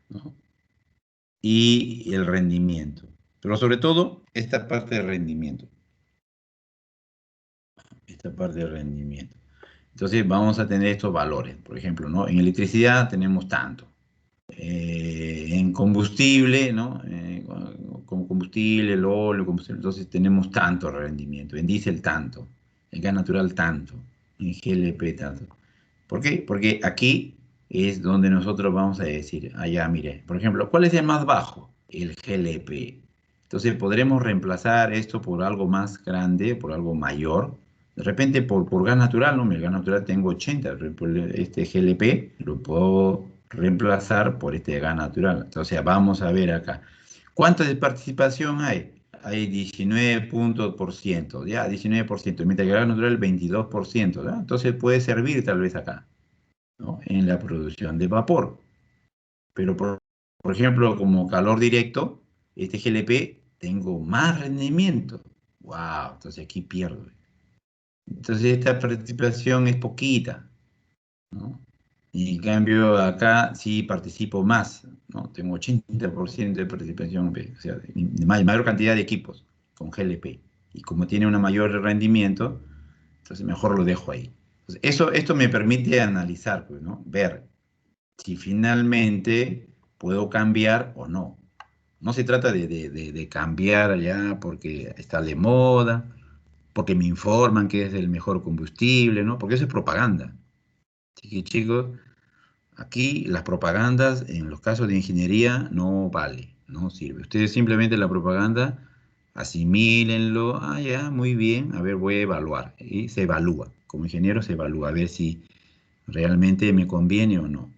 ¿no? Y el rendimiento. Pero sobre todo, esta parte de rendimiento. Esta parte de rendimiento. Entonces vamos a tener estos valores. Por ejemplo, ¿no? En electricidad tenemos tanto. En combustible, ¿no? Como combustible, el óleo, combustible, entonces tenemos tanto rendimiento. En diésel tanto. En gas natural tanto. En GLP tanto. ¿Por qué? Porque aquí es donde nosotros vamos a decir, allá, mire, por ejemplo, ¿cuál es el más bajo? El GLP. Entonces podremos reemplazar esto por algo más grande, por algo mayor. De repente por gas natural, ¿no? El gas natural tengo 80, este GLP lo puedo reemplazar por este gas natural. Entonces vamos a ver acá. ¿Cuánta de participación hay? Hay 19 puntos por ciento, ya, 19%, mientras que el gas natural 22%, ¿ya? Entonces puede servir tal vez acá, ¿no? En la producción de vapor. Pero por ejemplo, como calor directo, este GLP tengo más rendimiento. Wow, entonces aquí pierdo. Entonces esta participación es poquita, ¿no? Y en cambio acá sí participo más, ¿no? Tengo 80% de participación, o sea, de mayor cantidad de equipos con GLP. Y como tiene un mayor rendimiento, entonces mejor lo dejo ahí. Entonces, esto me permite analizar, pues, ¿no? Ver si finalmente puedo cambiar o no. No se trata de cambiar ya porque está de moda, porque me informan que es el mejor combustible, ¿no? Porque eso es propaganda. Así que, chicos, aquí las propagandas en los casos de ingeniería no vale, no sirve. Ustedes simplemente la propaganda asimílenlo, ah, ya, muy bien, a ver, voy a evaluar. Y se evalúa, como ingeniero se evalúa, a ver si realmente me conviene o no.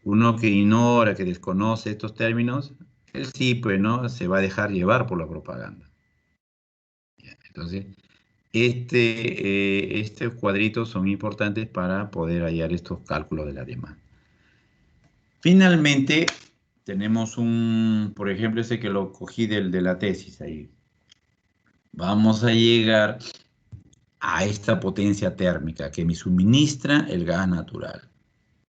Uno que ignora, que desconoce estos términos, él sí, pues, ¿no? Se va a dejar llevar por la propaganda. Entonces, estos cuadritos son importantes para poder hallar estos cálculos de la demanda. Finalmente, tenemos por ejemplo, ese que lo cogí de la tesis ahí. Vamos a llegar a esta potencia térmica que me suministra el gas natural.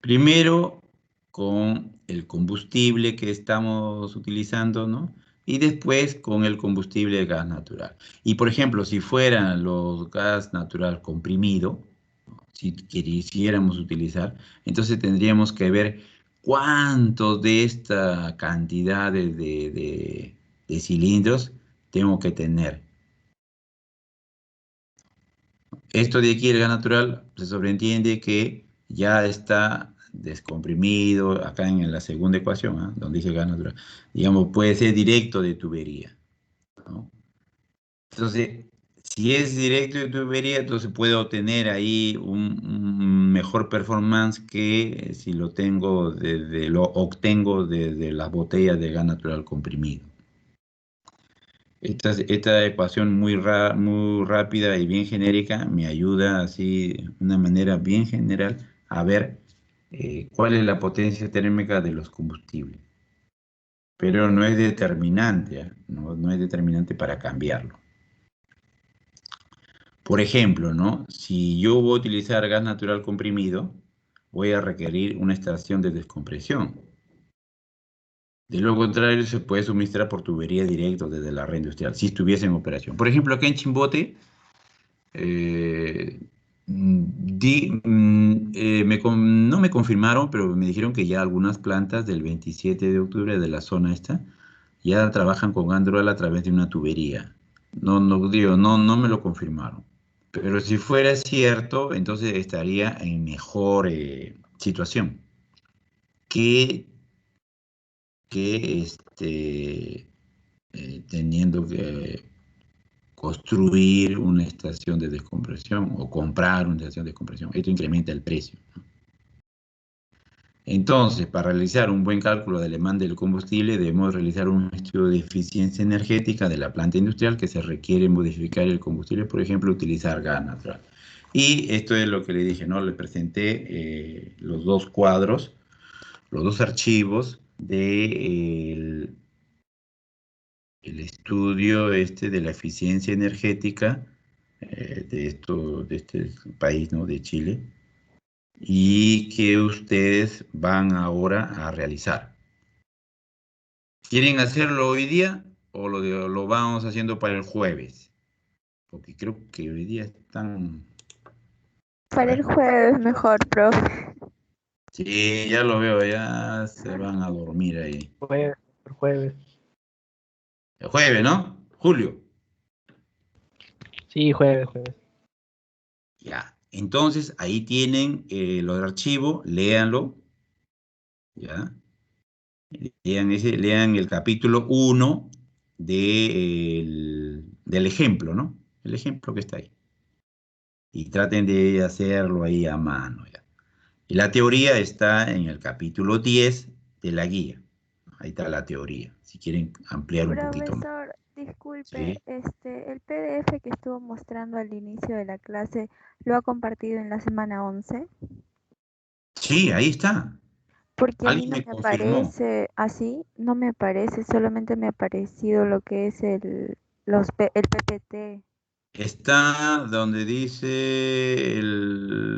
Primero con el combustible que estamos utilizando, ¿no? Y después con el combustible de gas natural. Y por ejemplo, si fueran los gas natural comprimido, ¿no? Si quisiéramos utilizar, entonces tendríamos que ver cuántos de esta cantidad de cilindros tengo que tener. Esto de aquí, el gas natural, se sobreentiende que ya está descomprimido, acá en la segunda ecuación, ¿ah? Donde dice gas natural. Digamos, puede ser directo de tubería, ¿no? Entonces, si es directo de tubería, entonces puedo obtener ahí un mejor performance que si lo obtengo desde las botellas de gas natural comprimido. Esta ecuación muy rápida y bien genérica me ayuda así, de una manera bien general, a ver cuál es la potencia térmica de los combustibles. Pero no es determinante, ¿eh? No es determinante para cambiarlo. Por ejemplo, ¿no? Si yo voy a utilizar gas natural comprimido, voy a requerir una estación de descompresión. De lo contrario, se puede suministrar por tubería directo desde la red industrial, si estuviese en operación. Por ejemplo, acá en Chimbote, eh, no me confirmaron, pero me dijeron que ya algunas plantas del 27 de octubre de la zona esta ya trabajan con Android a través de una tubería. No me lo confirmaron. Pero si fuera cierto, entonces estaría en mejor situación que, que teniendo que construir una estación de descompresión o comprar una estación de descompresión. Esto incrementa el precio, ¿no? Entonces, para realizar un buen cálculo de la demanda del combustible, debemos realizar un estudio de eficiencia energética de la planta industrial que se requiere modificar el combustible, por ejemplo, utilizar gas natural. Y esto es lo que le dije, ¿no? Le presenté los dos cuadros, los dos archivos del el estudio de la eficiencia energética de este país, ¿no? De Chile, y que ustedes van ahora a realizar. ¿Quieren hacerlo hoy día o lo vamos haciendo para el jueves? Porque creo que hoy día están... A Para el ver. jueves mejor, profe. Sí, ya lo veo, ya se van a dormir ahí. Jueves, por jueves. El jueves, ¿no? Julio. Sí, jueves. Ya. Entonces, ahí tienen los archivos, léanlo. ¿Ya? Lean el capítulo 1 del ejemplo, ¿no? El ejemplo que está ahí. Y traten de hacerlo ahí a mano, ¿ya? Y la teoría está en el capítulo 10 de la guía. Ahí está la teoría, si quieren ampliar un poquito más. Profesor, disculpe, ¿Sí? el PDF que estuvo mostrando al inicio de la clase, ¿lo ha compartido en la semana 11? Sí, ahí está. Porque a mí Alguien no me me confirmó. aparece así, no me aparece, solamente me ha aparecido lo que es el PPT. Está donde dice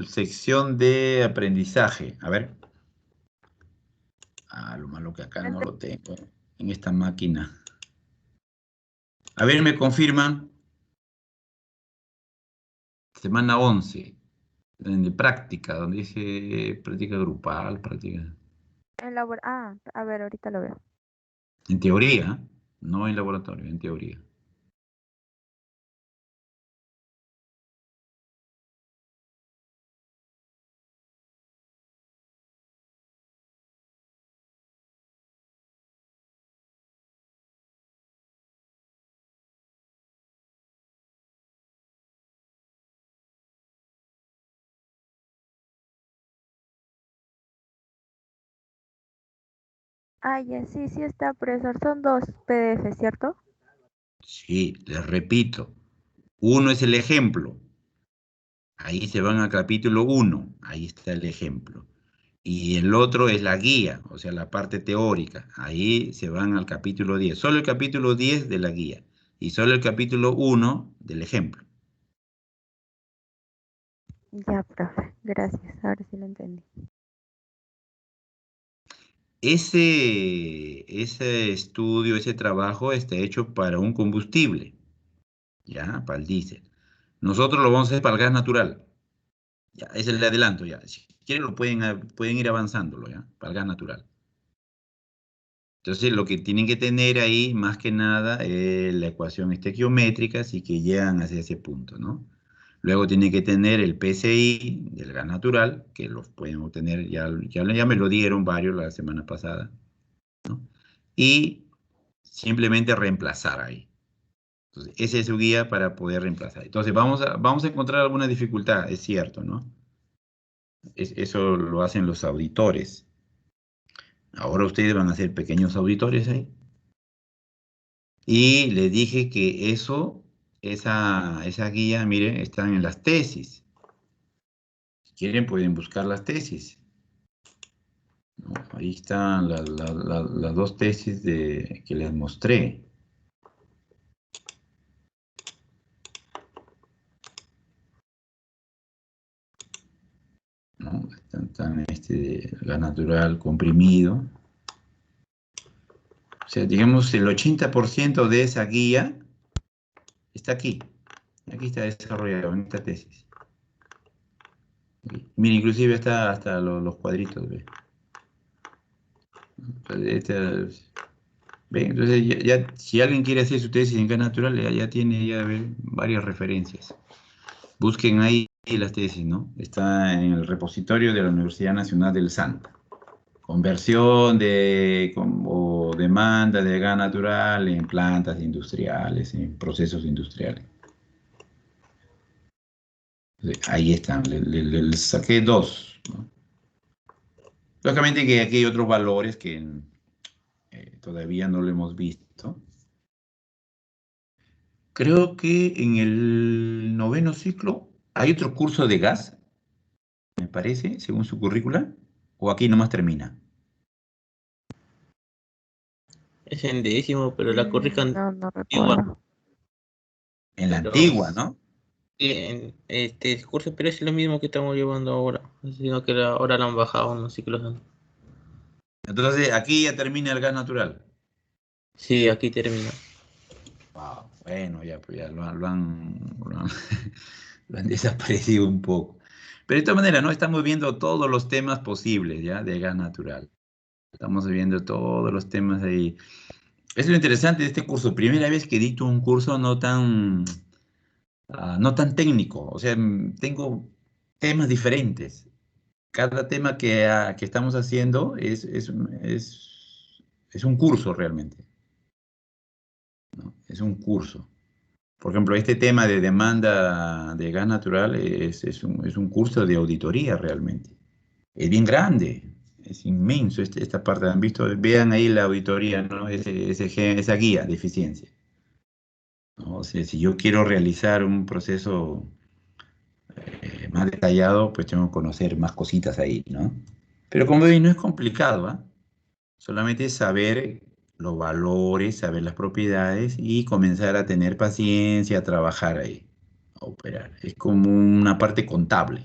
sección de aprendizaje. A ver. Ah, lo malo que acá no lo tengo en esta máquina. A ver, me confirman. Semana 11, de práctica, donde dice práctica grupal, práctica. A ver, ahorita lo veo. En teoría, no en laboratorio, en teoría. Ah, ya, sí, sí está, profesor. Son dos PDF, ¿cierto? Sí, les repito. Uno es el ejemplo. Ahí se van al capítulo 1. Ahí está el ejemplo. Y el otro es la guía, o sea, la parte teórica. Ahí se van al capítulo 10. Solo el capítulo 10 de la guía. Y solo el capítulo 1 del ejemplo. Ya, profe. Gracias. Ahora sí lo entendí. Ese estudio, ese trabajo está hecho para un combustible, ¿ya? Para el diésel. Nosotros lo vamos a hacer para el gas natural. Ya, ese es el adelanto, ya. Si quieren lo pueden ir avanzándolo, ¿ya? Para el gas natural. Entonces, lo que tienen que tener ahí, más que nada, es la ecuación estequiométrica, así que llegan hacia ese punto, ¿no? Luego tienen que tener el PCI del gas natural, que lo pueden obtener, ya me lo dieron varios la semana pasada, ¿no? Y simplemente reemplazar ahí. Entonces, esa es su guía para poder reemplazar. Entonces, vamos a encontrar alguna dificultad, es cierto, ¿no? Eso lo hacen los auditores. Ahora ustedes van a hacer pequeños auditores ahí. Y les dije que esa guía, miren, están en las tesis. Si quieren, pueden buscar las tesis, ¿no? Ahí están las dos tesis que les mostré. ¿No? Están de gas natural comprimido. O sea, digamos, el 80% de esa guía está aquí. Aquí está desarrollado en esta tesis. Mira, inclusive está hasta los cuadritos, ¿ve? ¿Ven? Entonces, si alguien quiere hacer su tesis en gas natural, ya tiene varias referencias. Busquen ahí las tesis, ¿no? Está en el repositorio de la Universidad Nacional del Santa. Conversión o demanda de gas natural en plantas industriales, en procesos industriales. Ahí están, les saqué dos, ¿no? Lógicamente que aquí hay otros valores que todavía no lo hemos visto. Creo que en el 9º ciclo hay otro curso de gas, me parece, según su currícula, o aquí nomás termina. Es en 10º, pero la currícula No antigua. recuerdo. En la Pero antigua, ¿no? sí, en este curso, pero es lo mismo que estamos llevando ahora, sino que ahora lo han bajado unos ciclos antes. Entonces, aquí ya termina el gas natural. Sí, aquí termina. Wow, bueno, ya, pues ya lo han desaparecido un poco. Pero de todas maneras, ¿no? Estamos viendo todos los temas posibles, ¿ya? De gas natural. Estamos viendo todos los temas ahí. Es lo interesante de este curso. Primera vez que dicto un curso no tan técnico. O sea, tengo temas diferentes. Cada tema que estamos haciendo es un curso realmente, ¿no? Es un curso. Por ejemplo, este tema de demanda de gas natural es un curso de auditoría realmente. Es bien grande, es inmenso esta parte. ¿Han visto? Vean ahí la auditoría, ¿no? Esa guía de eficiencia, ¿no? O sea, si yo quiero realizar un proceso más detallado, pues tengo que conocer más cositas ahí, ¿no? Pero como veis, no es complicado, ¿ah? Solamente es saber los valores, saber las propiedades y comenzar a tener paciencia, a trabajar ahí, a operar. Es como una parte contable.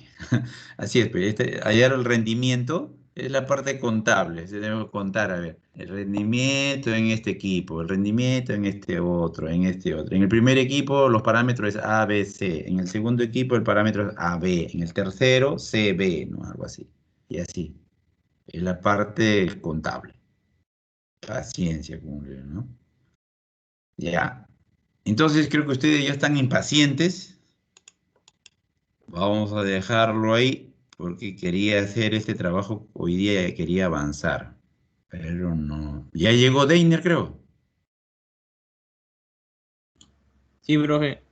Así es, pero hallar el rendimiento es la parte contable. Se debe contar, a ver, el rendimiento en este equipo, el rendimiento en este otro, en este otro. En el primer equipo los parámetros es A, B, C. En el segundo equipo el parámetro es A, B. En el tercero, C, B, ¿no? Algo así. Y así. Es la parte contable. Paciencia, como le digo, ¿no? Ya. Entonces creo que ustedes ya están impacientes. Vamos a dejarlo ahí porque quería hacer este trabajo hoy día, quería avanzar. Pero no. Ya llegó Deiner, creo. Sí, profe.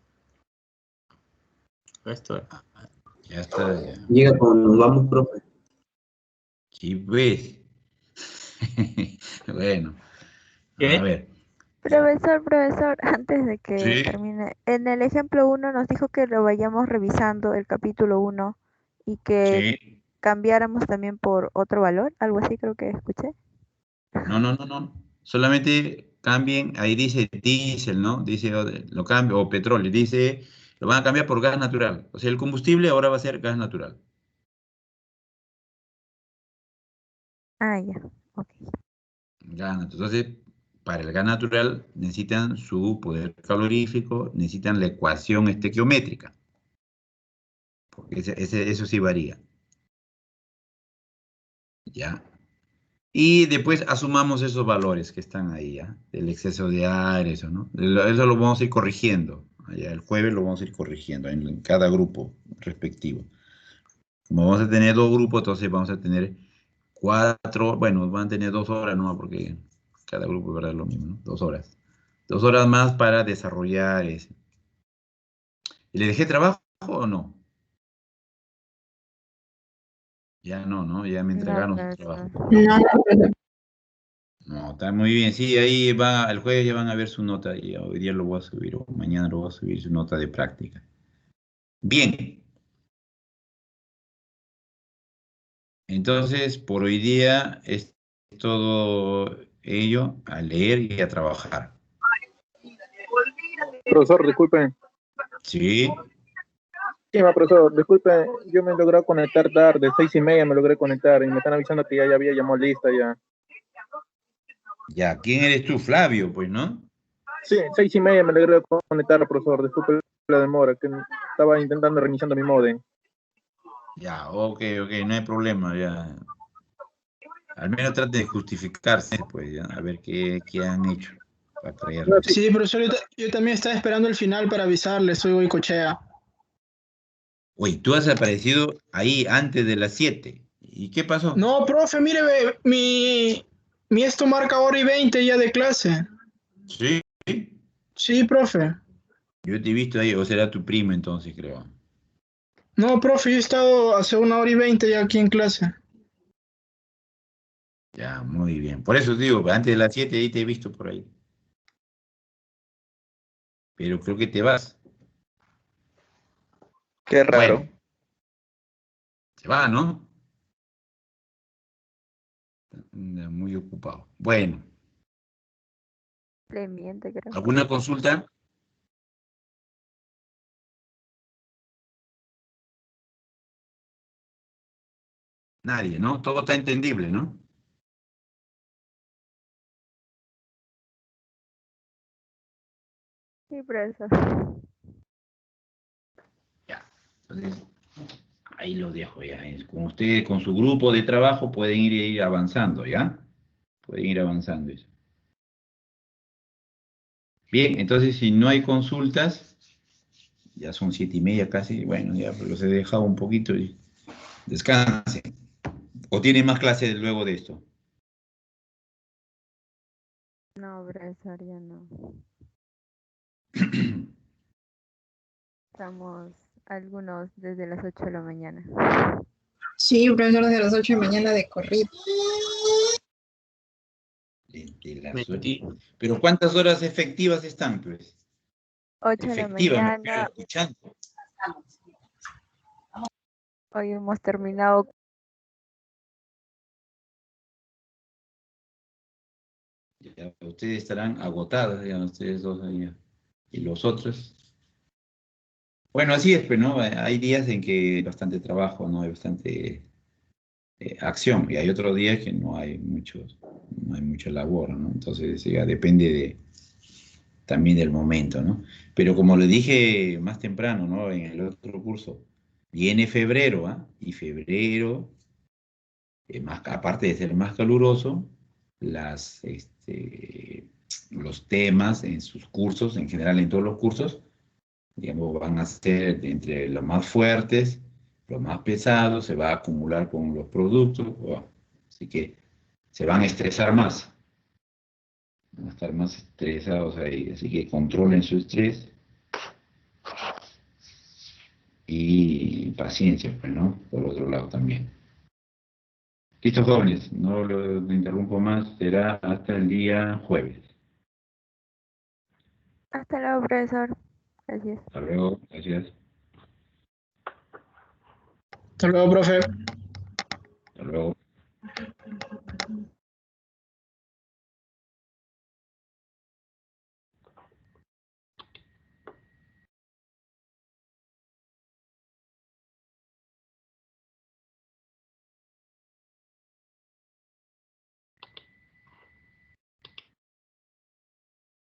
Acá estoy. Ya está. Ya. Llega con nos vamos, profe. Sí, ves. Bueno, a ¿Qué? ver. Profesor, antes de que Sí, termine, en el ejemplo 1 nos dijo que lo vayamos revisando el capítulo 1 y que sí. cambiáramos también por otro valor, algo así creo que escuché. No, no, no, no. Solamente cambien, ahí dice diésel, ¿no? Dice, lo cambio, o petróleo, dice, lo van a cambiar por gas natural. O sea, el combustible ahora va a ser gas natural. Ah, ya, ok. Entonces, para el gas natural necesitan su poder calorífico, necesitan la ecuación estequiométrica, porque eso sí varía. ¿ya? Y después asumamos esos valores que están ahí, ¿ya? El exceso de aire, eso, ¿no? Eso lo vamos a ir corrigiendo. Ya el jueves lo vamos a ir corrigiendo en cada grupo respectivo. Como vamos a tener dos grupos, entonces vamos a tener 4, bueno, van a tener 2 horas, ¿no? Porque cada grupo, ¿verdad? Es lo mismo, ¿no? 2 horas. 2 horas más para desarrollar ese. ¿Y le dejé trabajo o no? Ya no, ¿no? Ya me No, entregaron su profesor. trabajo. No, profesor. No, está muy bien. Sí, ahí va, el jueves ya van a ver su nota y hoy día lo voy a subir o mañana lo voy a subir su nota de práctica. Bien. Entonces, por hoy día es todo ello, a leer y a trabajar. Profesor, disculpe. Sí, Sí, profesor, disculpe, yo me he logrado conectar tarde, 6:30 me logré conectar y me están avisando que ya había llamado lista ya. ya. ¿Quién eres tú? Flavio, pues, ¿no? Sí, 6:30 me logré conectar, profesor, disculpe la demora, que estaba intentando reiniciando mi modem. Ya, ok, no hay problema, ya. Al menos trate de justificarse, pues, ya, a ver qué han hecho para No, traerme. sí, Sí, profesor, yo también estaba esperando el final para avisarle, soy Goicochea. Oye, tú has aparecido ahí antes de las 7. ¿Y qué pasó? No, profe, mire, ve, mi esto marca 1:20 ya de clase. Sí, Sí, profe. yo te he visto ahí, o será tu primo entonces, creo. No, profe, yo he estado hace 1:20 ya aquí en clase. Ya, muy bien. Por eso digo, antes de las 7 ahí te he visto por ahí. Pero creo que te vas. qué Bueno, raro. se va, ¿no? Anda muy ocupado. Bueno, Le miente, creo. ¿alguna consulta? Nadie, ¿no? Todo está entendible, ¿no? Sí, profesor. Ya. Entonces, ahí lo dejo ya. Con ustedes, con su grupo de trabajo, pueden ir avanzando, ¿ya? Pueden ir avanzando. Eso. Bien, entonces, si no hay consultas, ya son 7:30 casi, bueno, ya pues los he dejado un poquito y descansen. ¿O tienen más clases luego de esto? No, profesor, ya no. Estamos algunos desde las 8 de la mañana. Sí, profesor, de las 8 de la mañana de corrido. De las 8. Mentira. Pero ¿cuántas horas efectivas están, pues? 8 de la Efectivas, me estoy mañana. escuchando. Hoy hemos terminado. Ya, ustedes estarán agotados, ya ustedes dos ahí. Y los otros. Bueno, así es, pues, ¿no? Hay días en que hay bastante trabajo, ¿no? Hay bastante acción. Y hay otros días que no hay mucha labor, ¿no? Entonces, ya depende también del momento, ¿no? Pero como le dije más temprano, ¿no? En el otro curso, viene febrero, ¿ah? Y febrero, aparte de ser más caluroso, los temas en sus cursos, en general en todos los cursos, digamos, van a ser entre los más fuertes, los más pesados, se va a acumular con los productos, así que se van a estresar más, van a estar más estresados ahí, así que controlen su estrés y paciencia, pues, ¿no? Por otro lado también. Listo, jóvenes, no lo interrumpo más, será hasta el día jueves. Hasta luego, profesor. Gracias. Hasta luego, gracias. Hasta luego, profe.